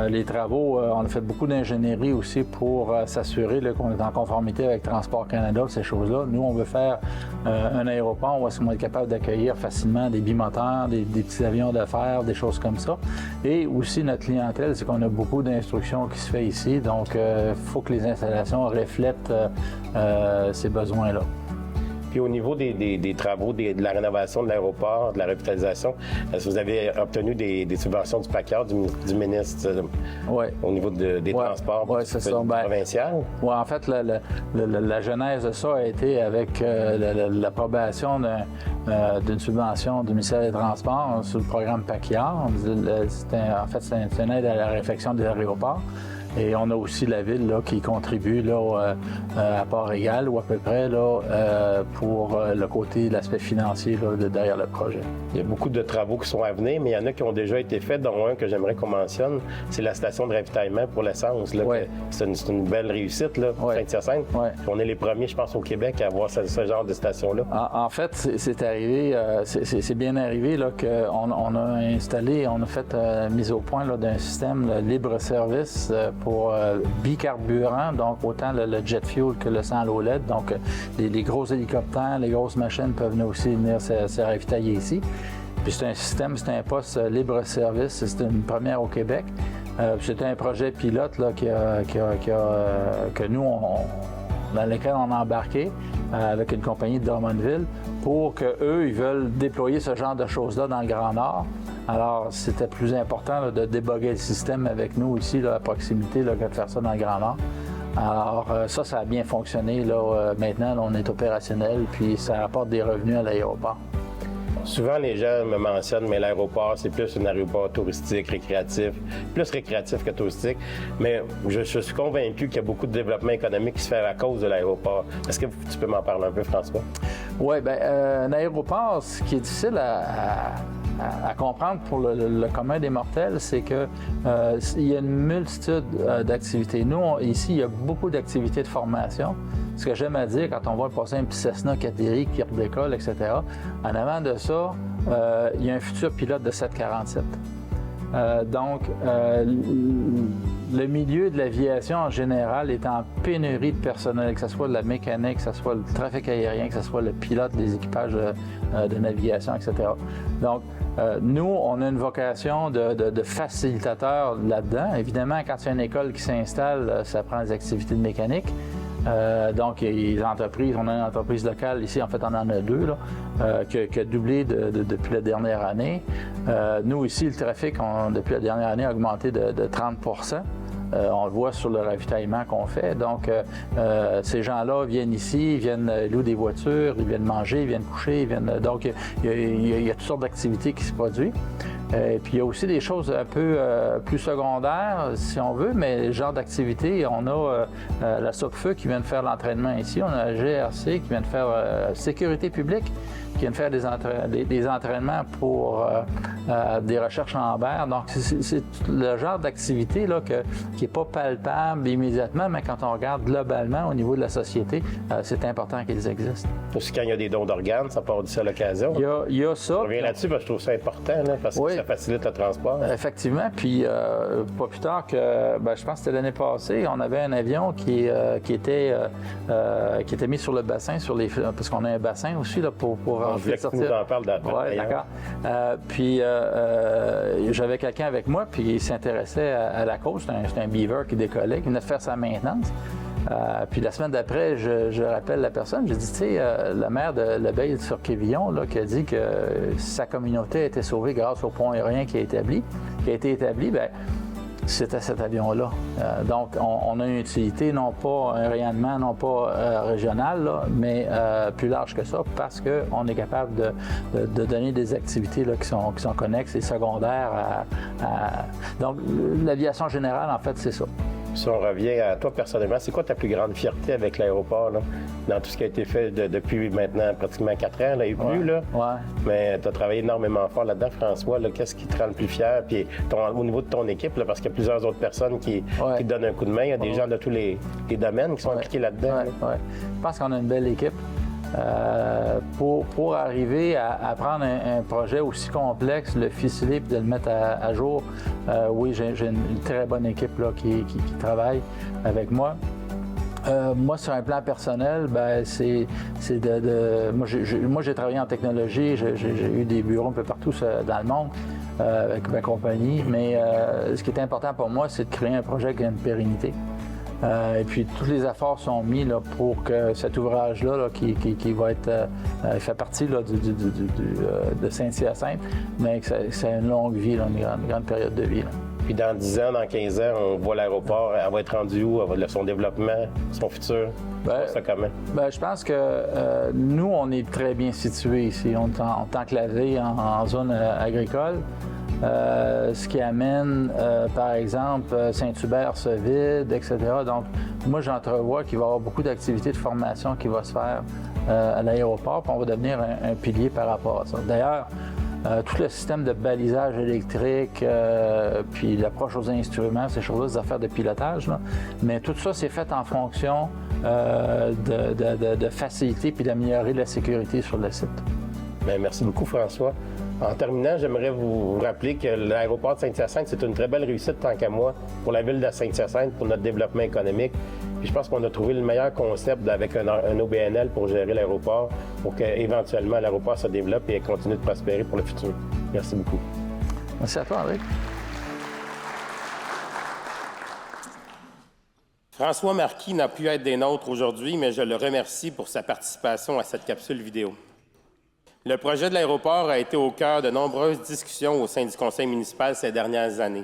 [SPEAKER 7] Les travaux, on a fait beaucoup d'ingénierie aussi pour s'assurer qu'on est en conformité avec Transport Canada, ces choses-là. Nous, on veut faire un aéroport où est-ce qu'on va être capable d'accueillir facilement des bimoteurs, des petits avions d'affaires, des choses comme ça. Et aussi, notre clientèle, c'est qu'on a beaucoup d'instructions qui se fait ici. Donc, il faut que les installations reflètent ces besoins-là.
[SPEAKER 1] Puis au niveau des travaux, de la rénovation de l'aéroport, de la revitalisation, est-ce que vous avez obtenu des subventions du PACAR, du ministre, au niveau des transports provinciaux?
[SPEAKER 7] Oui, en fait, la genèse de ça a été avec l'approbation d'une subvention du ministère des Transports sur le programme PACAR. C'est une aide à la réfection des aéroports. Et on a aussi la ville là, qui contribue là, à part égale ou à peu près là, pour le côté, l'aspect financier là, derrière le projet.
[SPEAKER 1] Il y a beaucoup de travaux qui sont à venir, mais il y en a qui ont déjà été faits, dont un que j'aimerais qu'on mentionne, c'est la station de ravitaillement pour l'essence.
[SPEAKER 7] Ouais.
[SPEAKER 1] C'est une belle réussite, là, Saint-Hyacinthe.
[SPEAKER 7] Ouais.
[SPEAKER 1] On est les premiers, je pense, au Québec à avoir ce genre de station-là.
[SPEAKER 7] En fait, c'est arrivé, c'est bien arrivé là, qu'on a installé, on a fait mise au point là, d'un système libre-service pour bicarburant, donc autant le jet fuel que le sans l'eau LED. Donc, les gros hélicoptères, les grosses machines peuvent aussi venir se ravitailler ici. Puis c'est un système, c'est un poste libre-service, c'est une première au Québec. C'était un projet pilote là, que nous, dans lequel on a embarqué avec une compagnie de Drummondville pour qu'eux, ils veulent déployer ce genre de choses-là dans le Grand Nord. Alors, c'était plus important là, de déboguer le système avec nous ici, là, à proximité, là, que de faire ça dans le Grand Nord. Alors, ça a bien fonctionné. Là, maintenant, là, on est opérationnel, puis ça apporte des revenus à l'aéroport.
[SPEAKER 1] Souvent, les gens me mentionnent, mais l'aéroport, c'est plus un aéroport touristique, récréatif, plus récréatif que touristique. Mais je suis convaincu qu'il y a beaucoup de développement économique qui se fait à cause de l'aéroport. Est-ce que tu peux m'en parler un peu, François?
[SPEAKER 7] Oui, bien, un aéroport, ce qui est difficile à comprendre pour le commun des mortels, c'est que il y a une multitude d'activités. Nous, ici, il y a beaucoup d'activités de formation. Ce que j'aime à dire, quand on voit passer un petit Cessna qui atterrit, qui redécolle, etc., en avant de ça, il y a un futur pilote de 747. Donc, le milieu de l'aviation en général est en pénurie de personnel, que ce soit de la mécanique, que ce soit le trafic aérien, que ce soit le pilote des équipages de navigation, etc. Donc, nous, on a une vocation de facilitateur là-dedans. Évidemment, quand il y a une école qui s'installe, ça prend des activités de mécanique. Donc, les entreprises, on a une entreprise locale ici, en fait, on en a deux, là, qui a doublé depuis la dernière année. Nous, ici, le trafic, depuis la dernière année, a augmenté de 30 %. On le voit sur le ravitaillement qu'on fait. Donc, ces gens-là viennent ici, ils viennent louer des voitures, ils viennent manger, ils viennent coucher, ils viennent... Donc, il y a toutes sortes d'activités qui se produisent. Et puis, il y a aussi des choses un peu plus secondaires, si on veut, mais le genre d'activité, on a la SOPFEU qui vient de faire l'entraînement ici, on a la GRC qui vient de faire sécurité publique, qui vient de faire des entraînements pour des recherches en mer. Donc, c'est le genre d'activité là, qui n'est pas palpable immédiatement, mais quand on regarde globalement au niveau de la société, c'est important qu'ils existent.
[SPEAKER 1] Aussi, quand il y a des dons d'organes, ça part d'ici à l'occasion.
[SPEAKER 7] Il y a ça.
[SPEAKER 1] Je reviens là-dessus parce que je trouve ça important, là, parce que ça facilite le transport.
[SPEAKER 7] Effectivement. Puis, pas plus tard que, je pense que c'était l'année passée, on avait un avion qui était mis sur le bassin, parce qu'on a un bassin aussi là, pour
[SPEAKER 1] je voulais que tu nous en parles d'après.
[SPEAKER 7] Oui, d'accord. Puis, j'avais quelqu'un avec moi, puis il s'intéressait à la cause. C'était un beaver qui décollait, qui venait de faire sa maintenance. Puis la semaine d'après, je rappelle la personne, j'ai dit, tu sais, la maire de l'Abeille sur Quévillon, là, qui a dit que sa communauté a été sauvée grâce au pont aérien qui a été établi, bien, c'était cet avion-là. Donc, on a une utilité, non pas un rayonnement, non pas régional, là, mais plus large que ça, parce qu'on est capable de donner des activités là, qui sont connexes et secondaires Donc, l'aviation générale, en fait, c'est ça.
[SPEAKER 1] Si on revient à toi personnellement, c'est quoi ta plus grande fierté avec l'aéroport, là, dans tout ce qui a été fait depuis maintenant pratiquement 4 ans, là, et plus, là?
[SPEAKER 7] Ouais.
[SPEAKER 1] Mais tu as travaillé énormément fort là-dedans, François. Là, qu'est-ce qui te rend le plus fier? Puis au niveau de ton équipe, là, parce qu'il y a plusieurs autres personnes qui te donnent un coup de main. Il y a des gens de tous les domaines qui sont impliqués là-dedans.
[SPEAKER 7] Ouais. Je pense qu'on a une belle équipe. Pour arriver à prendre un projet aussi complexe, le ficeler et de le mettre à jour, oui, j'ai une très bonne équipe là, qui travaille avec moi. Moi, sur un plan personnel, c'est moi, j'ai travaillé en technologie, j'ai eu des bureaux un peu partout dans le monde avec ma compagnie, mais ce qui est important pour moi, c'est de créer un projet qui a une pérennité. Et puis, tous les efforts sont mis là, pour que cet ouvrage-là, qui va être... il fait partie là, de Saint-Hyacinthe, mais que ça a une longue vie, là, une grande période de vie. Là.
[SPEAKER 1] Puis dans 10 ans, dans 15 ans, on voit l'aéroport, elle va être rendue où? Son développement, son futur? Ça comment?
[SPEAKER 7] Je pense que nous, on est très bien situés ici. On est enclavé en zone agricole. ce qui amène, par exemple, Saint-Hubert se vide, etc. Donc, moi, j'entrevois qu'il va y avoir beaucoup d'activités de formation qui va se faire à l'aéroport, puis on va devenir un pilier par rapport à ça. D'ailleurs, tout le système de balisage électrique, puis l'approche aux instruments, ces choses-là, des affaires de pilotage, là. Mais tout ça, c'est fait en fonction de faciliter puis d'améliorer la sécurité sur le site.
[SPEAKER 1] Bien, merci beaucoup, François. En terminant, j'aimerais vous rappeler que l'aéroport de Saint-Hyacinthe, c'est une très belle réussite, tant qu'à moi, pour la ville de Saint-Hyacinthe, pour notre développement économique. Puis je pense qu'on a trouvé le meilleur concept avec un OBNL pour gérer l'aéroport, pour qu'éventuellement l'aéroport se développe et continue de prospérer pour le futur. Merci beaucoup.
[SPEAKER 7] Merci à toi, André.
[SPEAKER 1] François Marquis n'a pu être des nôtres aujourd'hui, mais je le remercie pour sa participation à cette capsule vidéo. Le projet de l'aéroport a été au cœur de nombreuses discussions au sein du conseil municipal ces dernières années,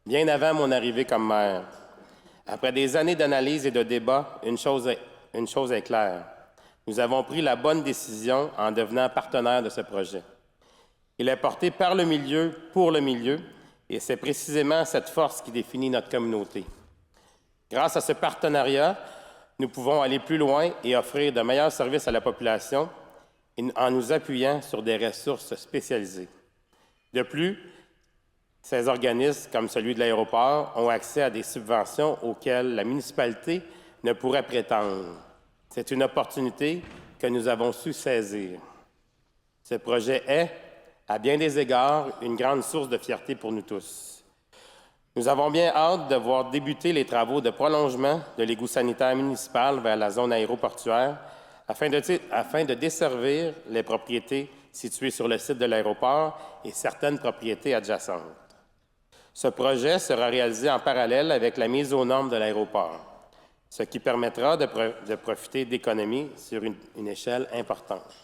[SPEAKER 1] bien avant mon arrivée comme maire. Après des années d'analyse et de débat, une chose est claire. Nous avons pris la bonne décision en devenant partenaire de ce projet. Il est porté par le milieu, pour le milieu, et c'est précisément cette force qui définit notre communauté. Grâce à ce partenariat, nous pouvons aller plus loin et offrir de meilleurs services à la population en nous appuyant sur des ressources spécialisées. De plus, ces organismes, comme celui de l'aéroport, ont accès à des subventions auxquelles la municipalité ne pourrait prétendre. C'est une opportunité que nous avons su saisir. Ce projet est, à bien des égards, une grande source de fierté pour nous tous. Nous avons bien hâte de voir débuter les travaux de prolongement de l'égout sanitaire municipal vers la zone aéroportuaire afin de desservir les propriétés situées sur le site de l'aéroport et certaines propriétés adjacentes. Ce projet sera réalisé en parallèle avec la mise aux normes de l'aéroport, ce qui permettra de profiter d'économies sur une échelle importante.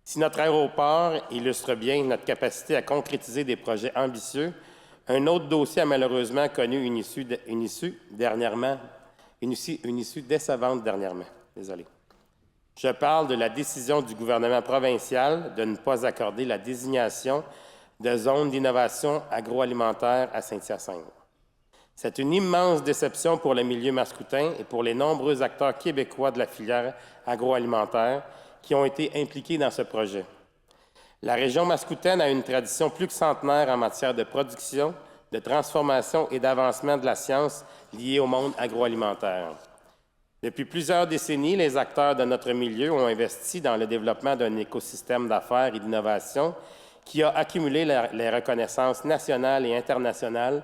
[SPEAKER 1] Si notre aéroport illustre bien notre capacité à concrétiser des projets ambitieux, un autre dossier a malheureusement connu une issue décevante dernièrement. Désolé. Je parle de la décision du gouvernement provincial de ne pas accorder la désignation de zone d'innovation agroalimentaire à Saint-Hyacinthe. C'est une immense déception pour le milieu mascoutin et pour les nombreux acteurs québécois de la filière agroalimentaire qui ont été impliqués dans ce projet. La région mascoutaine a une tradition plus que centenaire en matière de production, de transformation et d'avancement de la science liée au monde agroalimentaire. Depuis plusieurs décennies, les acteurs de notre milieu ont investi dans le développement d'un écosystème d'affaires et d'innovation qui a accumulé les reconnaissances nationales et internationales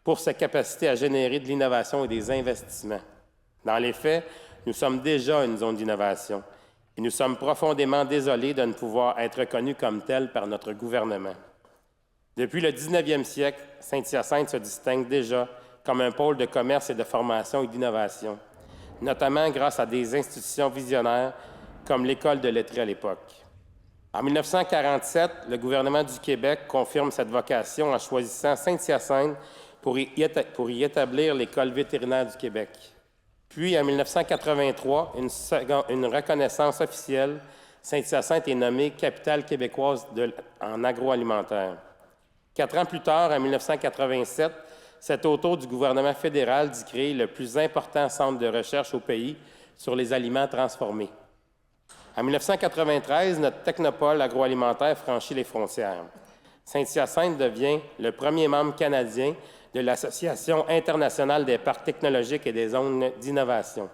[SPEAKER 1] pour sa capacité à générer de l'innovation et des investissements. Dans les faits, nous sommes déjà une zone d'innovation et nous sommes profondément désolés de ne pouvoir être reconnus comme tels par notre gouvernement. Depuis le 19e siècle, Saint-Hyacinthe se distingue déjà comme un pôle de commerce et de formation et d'innovation, notamment grâce à des institutions visionnaires comme l'École de lettrés à l'époque. En 1947, le gouvernement du Québec confirme cette vocation en choisissant Saint-Hyacinthe pour y établir l'École vétérinaire du Québec. Puis, en 1983, une reconnaissance officielle, Saint-Hyacinthe est nommée capitale québécoise en agroalimentaire. 4 ans plus tard, en 1987, c'est au tour du gouvernement fédéral d'y créer le plus important centre de recherche au pays sur les aliments transformés. En 1993, notre technopole agroalimentaire franchit les frontières. Saint-Hyacinthe devient le premier membre canadien de l'Association internationale des parcs technologiques et des zones d'innovation.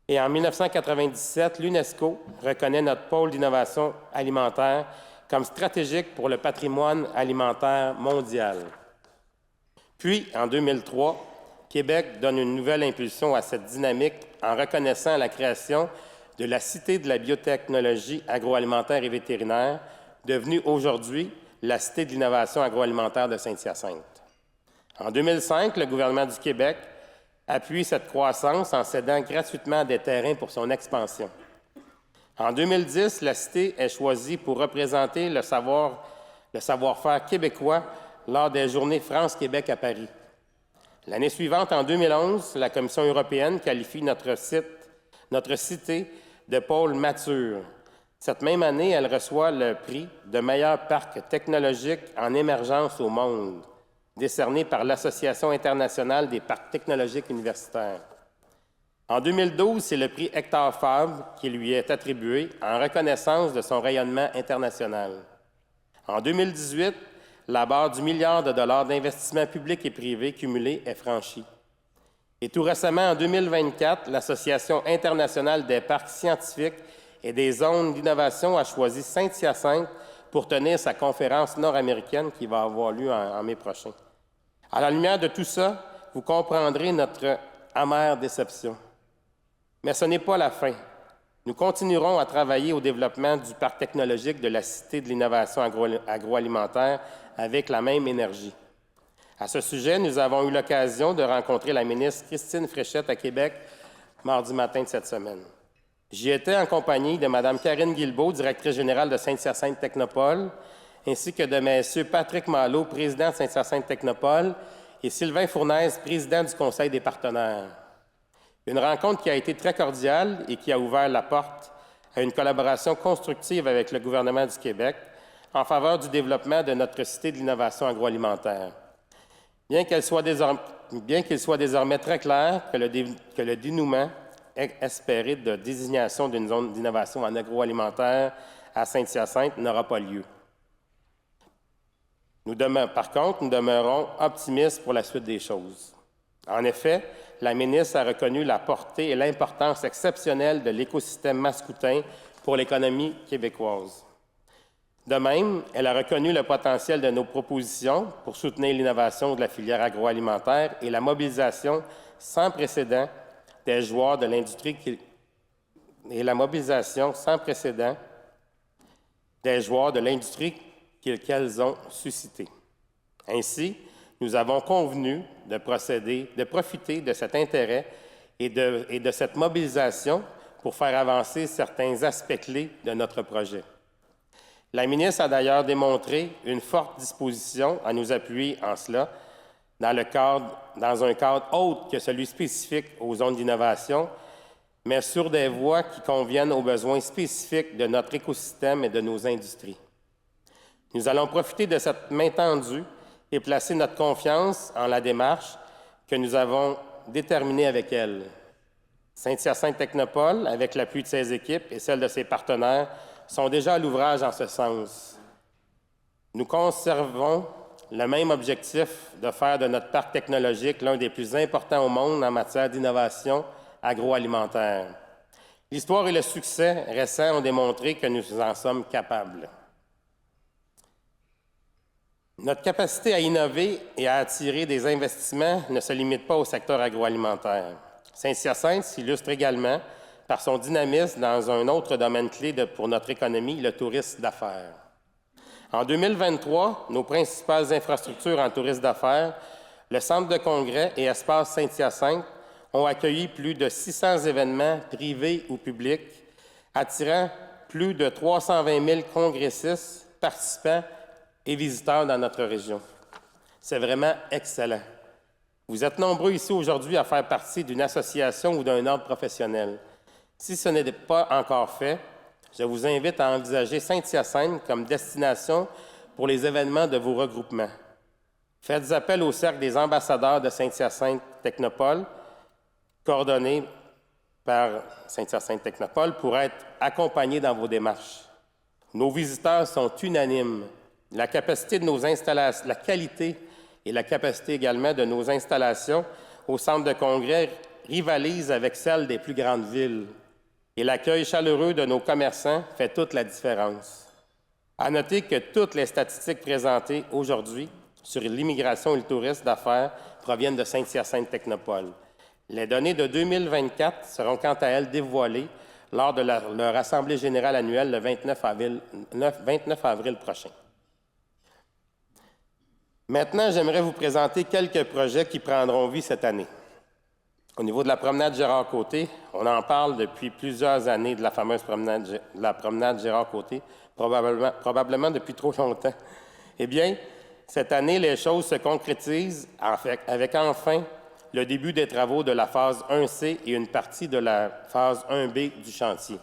[SPEAKER 1] Et en 1997, l'UNESCO reconnaît notre pôle d'innovation alimentaire comme stratégique pour le patrimoine alimentaire mondial. Puis, en 2003, Québec donne une nouvelle impulsion à cette dynamique en reconnaissant la création de la Cité de la biotechnologie agroalimentaire et vétérinaire, devenue aujourd'hui la Cité de l'innovation agroalimentaire de Saint-Hyacinthe. En 2005, le gouvernement du Québec appuie cette croissance en cédant gratuitement des terrains pour son expansion. En 2010, la Cité est choisie pour représenter le savoir-faire québécois lors des Journées France-Québec à Paris. L'année suivante, en 2011, la Commission européenne qualifie notre cité de pôle mature. Cette même année, elle reçoit le prix de meilleur parc technologique en émergence au monde, décerné par l'Association internationale des parcs technologiques universitaires. En 2012, c'est le prix Hector Fabre qui lui est attribué en reconnaissance de son rayonnement international. En 2018, la barre du milliard de dollars d'investissements publics et privés cumulés est franchie. Et tout récemment, en 2024, l'Association internationale des parcs scientifiques et des zones d'innovation a choisi Saint-Hyacinthe pour tenir sa conférence nord-américaine qui va avoir lieu en mai prochain. À la lumière de tout ça, vous comprendrez notre amère déception. Mais ce n'est pas la fin. Nous continuerons à travailler au développement du parc technologique de la Cité de l'innovation agroalimentaire avec la même énergie. À ce sujet, nous avons eu l'occasion de rencontrer la ministre Christine Fréchette à Québec mardi matin de cette semaine. J'y étais en compagnie de Mme Karine Guilbeault, directrice générale de Saint-Hyacinthe Technopole, ainsi que de M. Patrick Malo, président de Saint-Hyacinthe Technopole, et Sylvain Fournaise, président du Conseil des partenaires. Une rencontre qui a été très cordiale et qui a ouvert la porte à une collaboration constructive avec le gouvernement du Québec en faveur du développement de notre Cité de l'innovation agroalimentaire. Bien qu'il soit désormais très clair que le dénouement espéré de désignation d'une zone d'innovation en agroalimentaire à Saint-Hyacinthe n'aura pas lieu. Par contre, nous demeurons optimistes pour la suite des choses. En effet, la ministre a reconnu la portée et l'importance exceptionnelle de l'écosystème mascoutin pour l'économie québécoise. De même, elle a reconnu le potentiel de nos propositions pour soutenir l'innovation de la filière agroalimentaire et la mobilisation sans précédent des joueurs de l'industrie qu'elles ont suscité. Ainsi, nous avons convenu de profiter de cet intérêt et de cette mobilisation pour faire avancer certains aspects clés de notre projet. La ministre a d'ailleurs démontré une forte disposition à nous appuyer en cela dans un cadre autre que celui spécifique aux zones d'innovation, mais sur des voies qui conviennent aux besoins spécifiques de notre écosystème et de nos industries. Nous allons profiter de cette main tendue et placer notre confiance en la démarche que nous avons déterminée avec elle. Saint-Hyacinthe Technopole, avec l'appui de ses équipes et celle de ses partenaires, sont déjà à l'ouvrage en ce sens. Nous conservons le même objectif de faire de notre parc technologique l'un des plus importants au monde en matière d'innovation agroalimentaire. L'histoire et le succès récents ont démontré que nous en sommes capables. Notre capacité à innover et à attirer des investissements ne se limite pas au secteur agroalimentaire. Saint-Hyacinthe s'illustre également par son dynamisme dans un autre domaine clé pour notre économie, le tourisme d'affaires. En 2023, nos principales infrastructures en tourisme d'affaires, le Centre de congrès et Espace Saint-Hyacinthe, ont accueilli plus de 600 événements privés ou publics, attirant plus de 320 000 congressistes, participants et visiteurs dans notre région. C'est vraiment excellent. Vous êtes nombreux ici aujourd'hui à faire partie d'une association ou d'un ordre professionnel. Si ce n'est pas encore fait, je vous invite à envisager Saint-Hyacinthe comme destination pour les événements de vos regroupements. Faites appel au Cercle des ambassadeurs de Saint-Hyacinthe Technopole, coordonné par Saint-Hyacinthe Technopole, pour être accompagnés dans vos démarches. Nos visiteurs sont unanimes. La capacité de nos installations, la qualité et la capacité également de nos installations au centre de congrès rivalisent avec celles des plus grandes villes. Et l'accueil chaleureux de nos commerçants fait toute la différence. À noter que toutes les statistiques présentées aujourd'hui sur l'immigration et le tourisme d'affaires proviennent de Saint-Hyacinthe Technopole. Les données de 2024 seront quant à elles dévoilées lors de leur assemblée générale annuelle le 29 avril prochain. Maintenant, j'aimerais vous présenter quelques projets qui prendront vie cette année. Au niveau de la promenade Gérard-Côté, on en parle depuis plusieurs années de la fameuse promenade Gérard-Côté, probablement depuis trop longtemps. Eh bien, cette année, les choses se concrétisent avec enfin le début des travaux de la phase 1C et une partie de la phase 1B du chantier.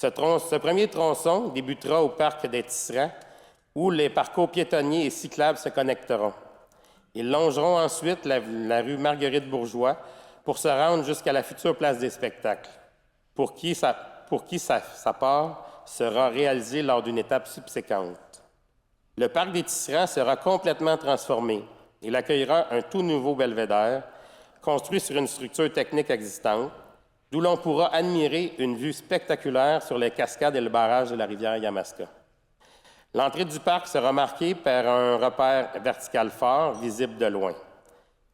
[SPEAKER 1] Ce premier tronçon débutera au parc des Tisserands, où les parcours piétonniers et cyclables se connecteront. Ils longeront ensuite la rue Marguerite-Bourgeois pour se rendre jusqu'à la future place des spectacles, pour qui sa part sera réalisée lors d'une étape subséquente. Le parc des Tisserands sera complètement transformé. Il accueillera un tout nouveau belvédère, construit sur une structure technique existante, d'où l'on pourra admirer une vue spectaculaire sur les cascades et le barrage de la rivière Yamaska. L'entrée du parc sera marquée par un repère vertical fort, visible de loin.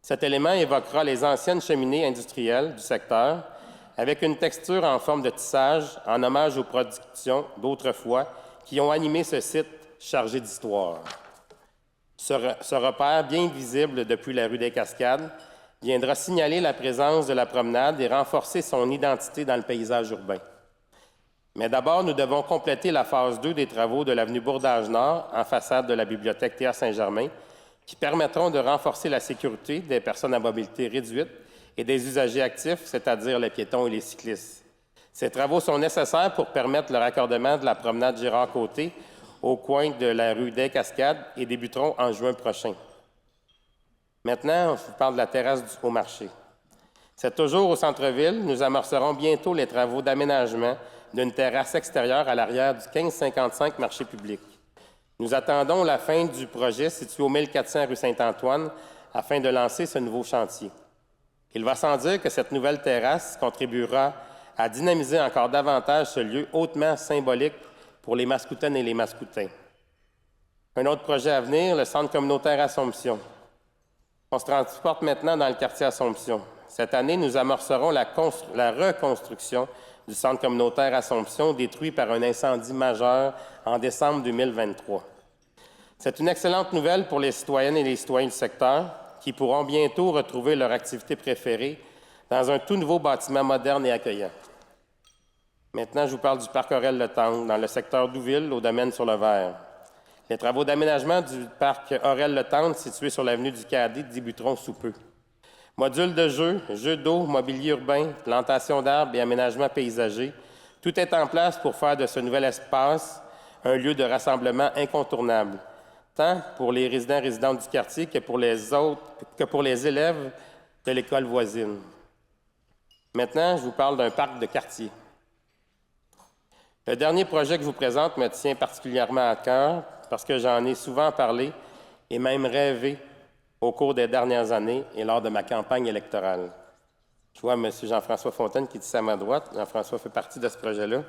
[SPEAKER 1] Cet élément évoquera les anciennes cheminées industrielles du secteur, avec une texture en forme de tissage, en hommage aux productions d'autrefois qui ont animé ce site chargé d'histoire. Ce repère, bien visible depuis la rue des Cascades, viendra signaler la présence de la promenade et renforcer son identité dans le paysage urbain. Mais d'abord, nous devons compléter la phase 2 des travaux de l'avenue Bourdage-Nord en façade de la bibliothèque Théâtre Saint-Germain, qui permettront de renforcer la sécurité des personnes à mobilité réduite et des usagers actifs, c'est-à-dire les piétons et les cyclistes. Ces travaux sont nécessaires pour permettre le raccordement de la promenade Gérard-Côté au coin de la rue des Cascades et débuteront en juin prochain. Maintenant, je vous parle de la terrasse au marché. C'est toujours au centre-ville. Nous amorcerons bientôt les travaux d'aménagement d'une terrasse extérieure à l'arrière du 1555 marché public. Nous attendons la fin du projet situé au 1400 rue Saint-Antoine afin de lancer ce nouveau chantier. Il va sans dire que cette nouvelle terrasse contribuera à dynamiser encore davantage ce lieu hautement symbolique pour les Mascoutaines et les Mascoutains. Un autre projet à venir, le centre communautaire Assomption. On se transporte maintenant dans le quartier Assomption. Cette année, nous amorcerons la reconstruction du centre communautaire Assomption, détruit par un incendie majeur en décembre 2023. C'est une excellente nouvelle pour les citoyennes et les citoyens du secteur qui pourront bientôt retrouver leur activité préférée dans un tout nouveau bâtiment moderne et accueillant. Maintenant, je vous parle du parc Aurel-Le-Temple, dans le secteur d'Ouville, au domaine sur le Vert. Les travaux d'aménagement du parc Aurel-Le-Temple, situé sur l'avenue du Cadet, débuteront sous peu. Modules de jeux d'eau, mobilier urbain, plantation d'arbres et aménagement paysager, tout est en place pour faire de ce nouvel espace un lieu de rassemblement incontournable, tant pour les résidents et résidentes du quartier que pour les élèves de l'école voisine. Maintenant, je vous parle d'un parc de quartier. Le dernier projet que je vous présente me tient particulièrement à cœur parce que j'en ai souvent parlé et même rêvé au cours des dernières années et lors de ma campagne électorale. Je vois M. Jean-François Fontaine qui est ici à ma droite. Jean-François fait partie de ce projet-là.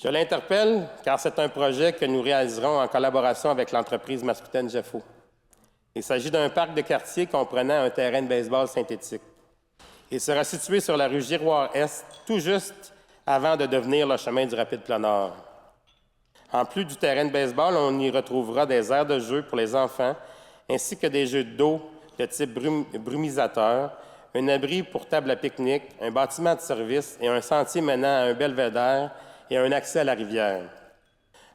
[SPEAKER 1] Je l'interpelle car c'est un projet que nous réaliserons en collaboration avec l'entreprise Mascoutaine Jeffo. Il s'agit d'un parc de quartier comprenant un terrain de baseball synthétique. Il sera situé sur la rue Giroir-Est, tout juste avant de devenir le chemin du Rapide Plat-Nord. En plus du terrain de baseball, on y retrouvera des aires de jeu pour les enfants, ainsi que des jeux d'eau de type brumisateur, un abri pour table à pique-nique, un bâtiment de service et un sentier menant à un belvédère et un accès à la rivière.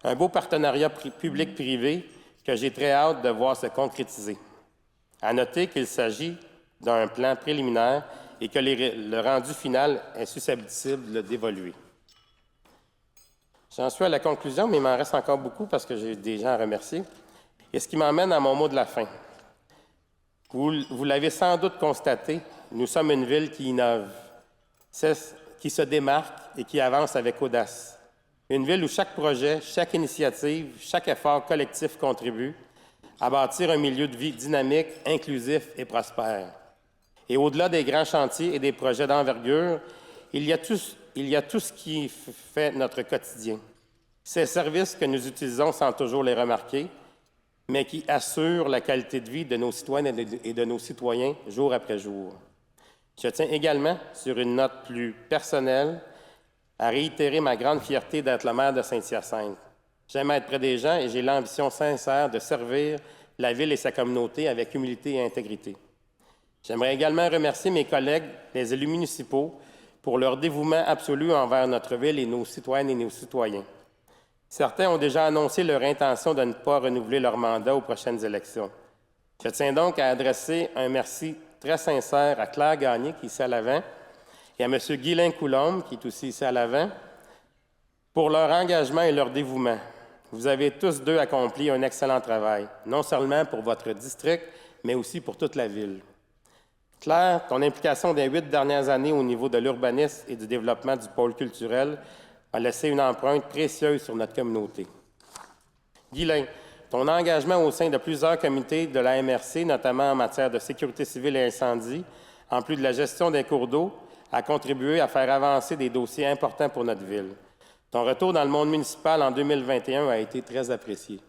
[SPEAKER 1] Un beau partenariat public-privé que j'ai très hâte de voir se concrétiser. À noter qu'il s'agit d'un plan préliminaire et que le rendu final est susceptible d'évoluer. J'en suis à la conclusion, mais il m'en reste encore beaucoup parce que j'ai des gens à remercier. Et ce qui m'emmène à mon mot de la fin. Vous l'avez sans doute constaté, nous sommes une ville qui innove, qui se démarque et qui avance avec audace. Une ville où chaque projet, chaque initiative, chaque effort collectif contribue à bâtir un milieu de vie dynamique, inclusif et prospère. Et au-delà des grands chantiers et des projets d'envergure, il y a tout ce qui fait notre quotidien. Ces services que nous utilisons sans toujours les remarquer, mais qui assurent la qualité de vie de nos citoyennes et de nos citoyens jour après jour. Je tiens également, sur une note plus personnelle, à réitérer ma grande fierté d'être le maire de Saint-Hyacinthe. J'aime être près des gens et j'ai l'ambition sincère de servir la ville et sa communauté avec humilité et intégrité. J'aimerais également remercier mes collègues, les élus municipaux, pour leur dévouement absolu envers notre ville et nos citoyennes et nos citoyens. Certains ont déjà annoncé leur intention de ne pas renouveler leur mandat aux prochaines élections. Je tiens donc à adresser un merci très sincère à Claire Gagné, qui est ici à l'avant, et à M. Guylain Coulombe, qui est aussi ici à l'avant, pour leur engagement et leur dévouement. Vous avez tous deux accompli un excellent travail, non seulement pour votre district, mais aussi pour toute la ville. Claire, ton implication des 8 dernières années au niveau de l'urbanisme et du développement du pôle culturel a laissé une empreinte précieuse sur notre communauté. Guylain, ton engagement au sein de plusieurs comités de la MRC, notamment en matière de sécurité civile et incendie, en plus de la gestion des cours d'eau, a contribué à faire avancer des dossiers importants pour notre ville. Ton retour dans le monde municipal en 2021 a été très apprécié.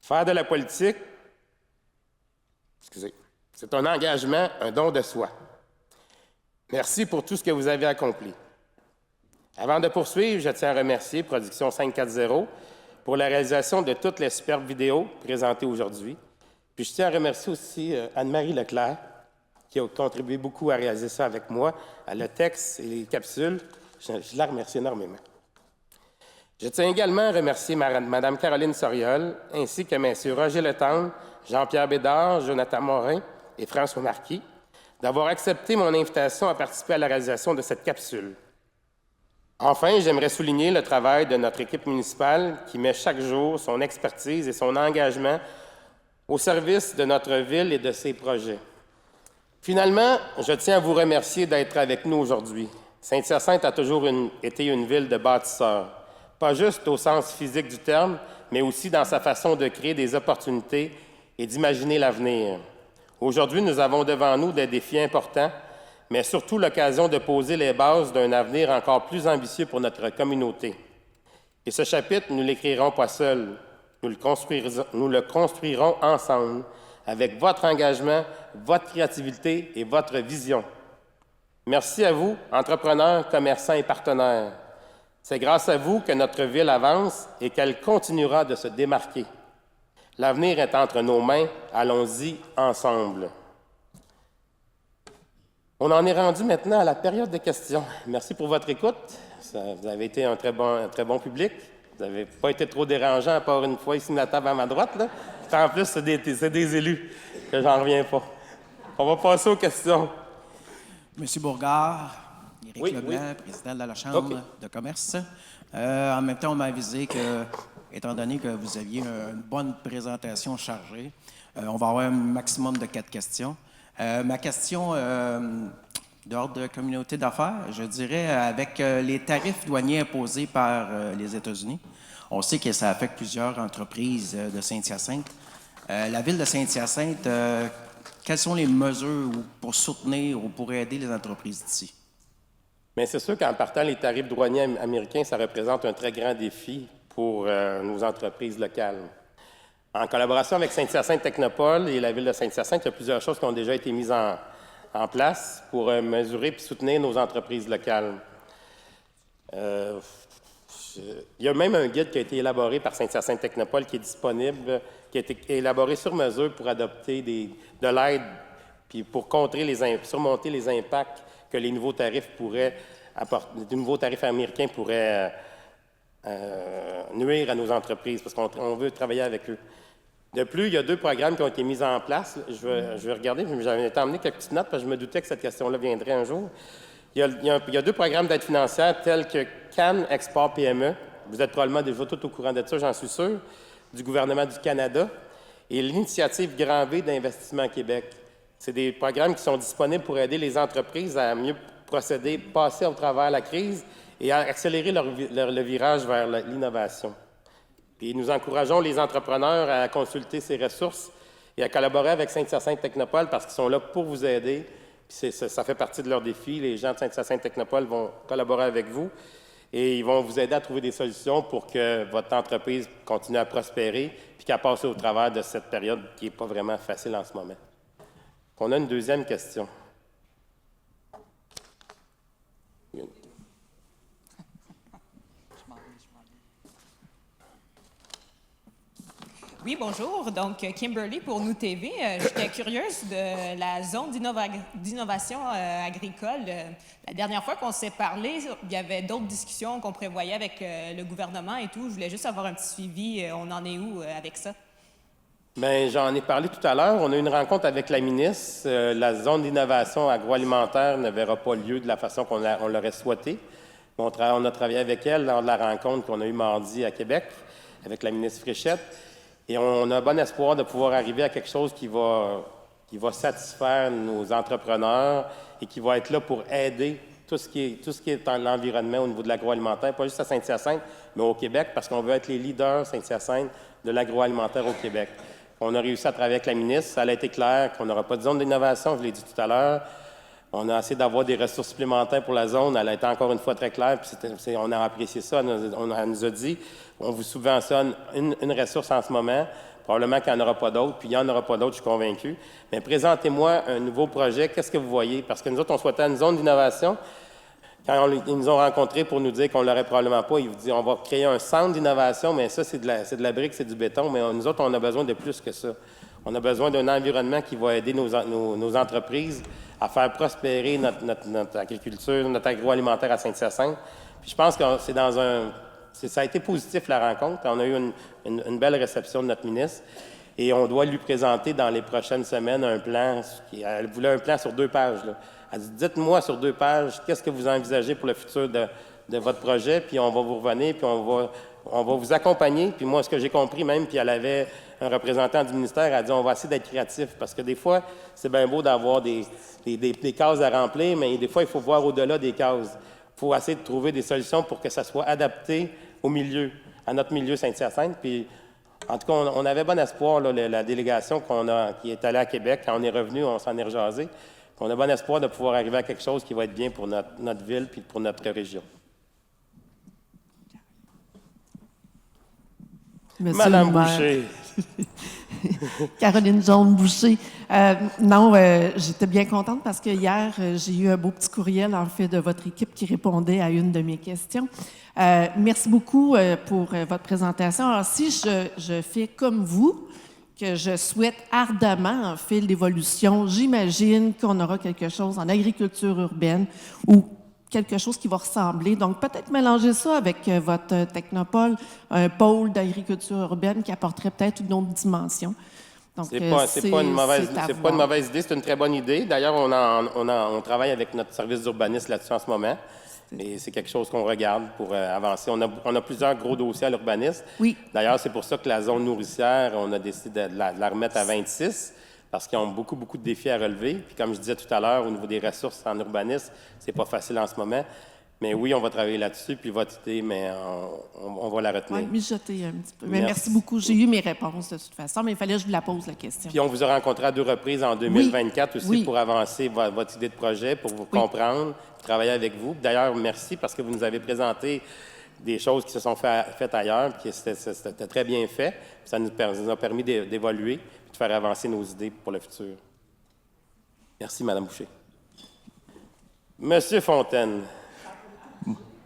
[SPEAKER 1] Faire de la politique, c'est un engagement, un don de soi. Merci pour tout ce que vous avez accompli. Avant de poursuivre, je tiens à remercier Production 540 pour la réalisation de toutes les superbes vidéos présentées aujourd'hui. Puis je tiens à remercier aussi Anne-Marie Leclerc, qui a contribué beaucoup à réaliser ça avec moi, à le texte et les capsules. Je la remercie énormément. Je tiens également à remercier Mme Caroline Soriol, ainsi que M. Roger Letendre, Jean-Pierre Bédard, Jonathan Morin et François Marquis, d'avoir accepté mon invitation à participer à la réalisation de cette capsule. Enfin, j'aimerais souligner le travail de notre équipe municipale qui met chaque jour son expertise et son engagement au service de notre ville et de ses projets. Finalement, je tiens à vous remercier d'être avec nous aujourd'hui. Saint-Hyacinthe a toujours été une ville de bâtisseurs, pas juste au sens physique du terme, mais aussi dans sa façon de créer des opportunités et d'imaginer l'avenir. Aujourd'hui, nous avons devant nous des défis importants, mais surtout l'occasion de poser les bases d'un avenir encore plus ambitieux pour notre communauté. Et ce chapitre, nous ne l'écrirons pas seuls, nous le construirons ensemble, avec votre engagement, votre créativité et votre vision. Merci à vous, entrepreneurs, commerçants et partenaires. C'est grâce à vous que notre ville avance et qu'elle continuera de se démarquer. L'avenir est entre nos mains, allons-y ensemble. On en est rendu maintenant à la période de questions. Merci pour votre écoute. Vous avez été un très bon public. Vous n'avez pas été trop dérangeant, à part une fois ici à la table à ma droite. Là. En plus, c'est des élus, que j'en reviens pas. On va passer aux questions.
[SPEAKER 8] Monsieur Bourgard, Éric Leblanc, président de la Chambre de commerce. En même temps, on m'a avisé que, étant donné que vous aviez une bonne présentation chargée, on va avoir un maximum de 4 questions. Ma question d'ordre de communauté d'affaires, je dirais, avec les tarifs douaniers imposés par les États-Unis, on sait que ça affecte plusieurs entreprises de Saint-Hyacinthe. La ville de Saint-Hyacinthe, quelles sont les mesures pour soutenir ou pour aider les entreprises d'ici?
[SPEAKER 1] Bien, c'est sûr qu'en partant les tarifs douaniers américains, ça représente un très grand défi pour nos entreprises locales. En collaboration avec Saint-Hyacinthe Technopole et la Ville de Saint-Hyacinthe, il y a plusieurs choses qui ont déjà été mises en place pour mesurer et soutenir nos entreprises locales. Il y a même un guide qui a été élaboré par Saint-Hyacinthe Technopole qui est disponible, qui a été élaboré sur mesure pour adopter de l'aide puis pour surmonter les impacts que les nouveaux tarifs américains pourraient nuire à nos entreprises, parce qu'on veut travailler avec eux. De plus, il y a 2 programmes qui ont été mis en place. Je vais regarder, j'avais emmené quelques petites notes parce que je me doutais que cette question-là viendrait un jour. Il y a 2 programmes d'aide financière tels que Cannes Export PME. Vous êtes probablement déjà tout au courant de ça, j'en suis sûr, du gouvernement du Canada, et l'initiative Grand V d'Investissement Québec. C'est des programmes qui sont disponibles pour aider les entreprises à mieux procéder, passer au travers de la crise et à accélérer le virage vers l'innovation. Puis nous encourageons les entrepreneurs à consulter ces ressources et à collaborer avec Saint-Hyacinthe Technopole parce qu'ils sont là pour vous aider. Puis ça fait partie de leurs défis. Les gens de Saint-Hyacinthe Technopole vont collaborer avec vous et ils vont vous aider à trouver des solutions pour que votre entreprise continue à prospérer puis qu'à passer au travers de cette période qui n'est pas vraiment facile en ce moment. On a une deuxième question.
[SPEAKER 9] Oui, bonjour. Donc, Kimberly pour Nous TV. J'étais curieuse de la zone d'innovation agricole. La dernière fois qu'on s'est parlé, il y avait d'autres discussions qu'on prévoyait avec le gouvernement et tout. Je voulais juste avoir un petit suivi. On en est où avec ça?
[SPEAKER 1] Bien, j'en ai parlé tout à l'heure. On a eu une rencontre avec la ministre. La zone d'innovation agroalimentaire ne verra pas lieu de la façon qu'on l'aurait souhaité. On a travaillé avec elle lors de la rencontre qu'on a eue mardi à Québec avec la ministre Fréchette. Et on a bon espoir de pouvoir arriver à quelque chose qui va satisfaire nos entrepreneurs et qui va être là pour aider tout ce qui est dans l'environnement au niveau de l'agroalimentaire, pas juste à Saint-Hyacinthe, mais au Québec, parce qu'on veut être les leaders, Saint-Hyacinthe, de l'agroalimentaire au Québec. On a réussi à travailler avec la ministre. Ça a été clair qu'on n'aura pas de zone d'innovation, je l'ai dit tout à l'heure. On a essayé d'avoir des ressources supplémentaires pour la zone. Elle a été encore une fois très claire, puis on a apprécié ça. Elle nous a dit, on vous subventionne une ressource en ce moment, probablement qu'il n'y en aura pas d'autres, puis il n'y en aura pas d'autres, je suis convaincu. Mais présentez-moi un nouveau projet, qu'est-ce que vous voyez? Parce que nous autres, on souhaitait une zone d'innovation. Quand ils nous ont rencontrés pour nous dire qu'on ne l'aurait probablement pas, ils vous disent on va créer un centre d'innovation, mais ça, c'est de la brique, c'est du béton. Mais nous autres, on a besoin de plus que ça. On a besoin d'un environnement qui va aider nos entreprises à faire prospérer notre agriculture, notre agroalimentaire à Saint-Hyacinthe. Puis je pense que ça a été positif, la rencontre. On a eu une belle réception de notre ministre. Et on doit lui présenter dans les prochaines semaines un plan. Elle voulait un plan sur 2 pages, là. Elle dit, dites-moi sur 2 pages, qu'est-ce que vous envisagez pour le futur de votre projet, puis on va vous revenir, puis on va vous accompagner. Puis moi, ce que j'ai compris même, puis elle avait un représentant du ministère, elle a dit, on va essayer d'être créatif, parce que des fois, c'est bien beau d'avoir des cases à remplir, mais des fois, il faut voir au-delà des cases. Il faut essayer de trouver des solutions pour que ça soit adapté au milieu, à notre milieu Saint-Hyacinthe. Puis, en tout cas, on avait bon espoir, là, la délégation qui est allée à Québec, quand on est revenu, on s'en est rejasé. On a bon espoir de pouvoir arriver à quelque chose qui va être bien pour notre ville et pour notre région.
[SPEAKER 10] Monsieur
[SPEAKER 1] Madame Boucher.
[SPEAKER 10] Caroline Jones-Boucher. J'étais bien contente parce que hier, j'ai eu un beau petit courriel, en fait, de votre équipe qui répondait à une de mes questions. Merci beaucoup pour votre présentation. Alors, si je fais comme vous, que je souhaite ardemment, en fil d'évolution, j'imagine qu'on aura quelque chose en agriculture urbaine ou quelque chose qui va ressembler. Donc, peut-être mélanger ça avec votre technopole, un pôle d'agriculture urbaine qui apporterait peut-être une autre dimension. Donc,
[SPEAKER 1] c'est pas une mauvaise idée, c'est une très bonne idée. D'ailleurs, on travaille avec notre service d'urbanisme là-dessus en ce moment. Et c'est quelque chose qu'on regarde pour avancer. On a plusieurs gros dossiers à l'urbanisme.
[SPEAKER 10] Oui.
[SPEAKER 1] D'ailleurs, c'est pour ça que la zone nourricière, on a décidé de la remettre à 26, parce qu'ils ont beaucoup, beaucoup de défis à relever. Puis comme je disais tout à l'heure, au niveau des ressources en urbanisme, c'est pas facile en ce moment. Mais oui, on va travailler là-dessus, puis votre idée, mais on va la retenir.
[SPEAKER 10] Oui, mijoter un petit peu. Mais merci beaucoup. J'ai eu mes réponses de toute façon, mais il fallait que je vous la pose, la question.
[SPEAKER 1] Puis on vous a rencontré à 2 reprises en 2024 aussi pour avancer votre idée de projet, pour vous comprendre, travailler avec vous. D'ailleurs, merci parce que vous nous avez présenté des choses qui se sont faites ailleurs, puis c'était très bien fait. Ça nous a permis d'évoluer et de faire avancer nos idées pour le futur. Merci, Mme Boucher. Monsieur Fontaine.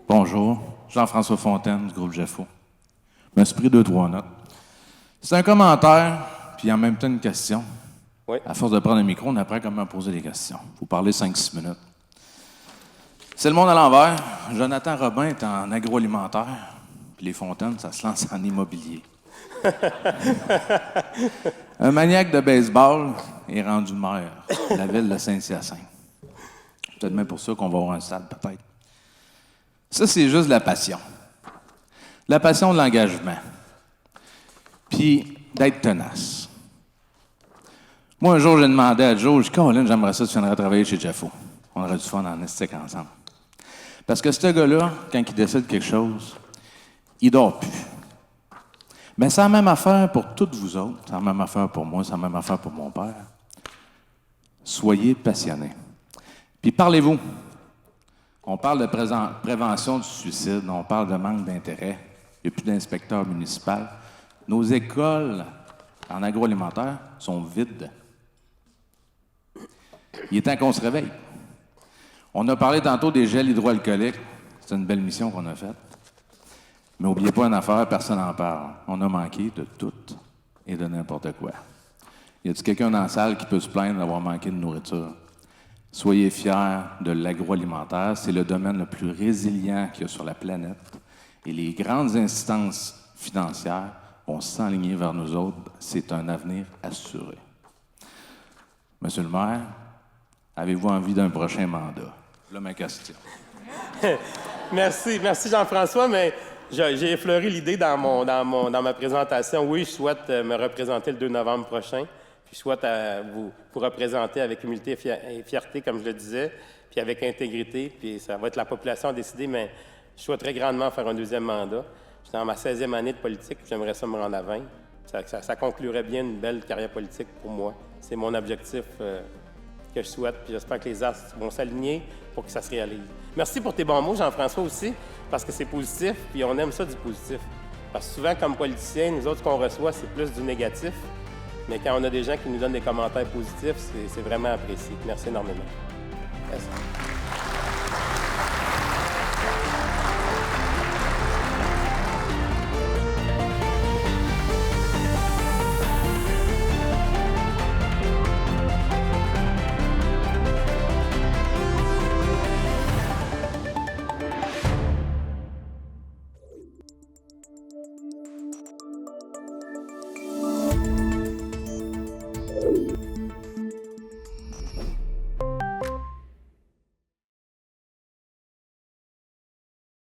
[SPEAKER 11] Bonjour, Jean-François Fontaine du groupe GEFO. Je me suis pris 2-3 notes. C'est un commentaire, puis en même temps une question.
[SPEAKER 1] Oui.
[SPEAKER 11] À force de prendre le micro, on apprend comment poser des questions. Il faut parler 5-6 minutes. C'est le monde à l'envers. Jonathan Robin est en agroalimentaire, puis les Fontaines, ça se lance en immobilier. Un maniaque de baseball est rendu maire de la ville de Saint-Hyacinthe. C'est peut-être même pour ça qu'on va avoir un stade, peut-être. Ça, c'est juste la passion. La passion de l'engagement. Puis d'être tenace. Moi, un jour, j'ai demandé à Joe, je dis, Colin, j'aimerais ça que tu viennerais travailler chez Jeffo. On aurait du fun en estique ensemble. Parce que ce gars-là, quand il décide quelque chose, il dort plus. Mais c'est la même affaire pour toutes vous autres. C'est la même affaire pour moi, c'est la même affaire pour mon père. Soyez passionnés. Puis parlez-vous. On parle de prévention du suicide, on parle de manque d'intérêt. Il n'y a plus d'inspecteurs municipaux. Nos écoles en agroalimentaire sont vides. Il est temps qu'on se réveille. On a parlé tantôt des gels hydroalcooliques. C'est une belle mission qu'on a faite. Mais n'oubliez pas une affaire, personne n'en parle. On a manqué de tout et de n'importe quoi. Y a-t-il quelqu'un dans la salle qui peut se plaindre d'avoir manqué de nourriture? Soyez fiers de l'agroalimentaire. C'est le domaine le plus résilient qu'il y a sur la planète. Et les grandes instances financières vont s'enligner vers nous autres. C'est un avenir assuré. Monsieur le maire, avez-vous envie d'un prochain mandat? Là, ma question.
[SPEAKER 1] Merci Jean-François, mais j'ai effleuré l'idée dans ma présentation. Oui, je souhaite me représenter le 2 novembre prochain. Puis je souhaite vous représenter avec humilité et fierté, comme je le disais, puis avec intégrité. Puis ça va être la population à décider, mais je souhaiterais grandement faire un deuxième mandat. Je suis dans ma 16e année de politique, puis j'aimerais ça me rendre à 20. Ça conclurait bien une belle carrière politique pour moi. C'est mon objectif que je souhaite, puis j'espère que les astres vont s'aligner pour que ça se réalise. Merci pour tes bons mots, Jean-François, aussi, parce que c'est positif, puis on aime ça du positif. Parce que souvent, comme politiciens, nous autres, ce qu'on reçoit, c'est plus du négatif. Mais quand on a des gens qui nous donnent des commentaires positifs, c'est vraiment apprécié. Merci énormément. Merci.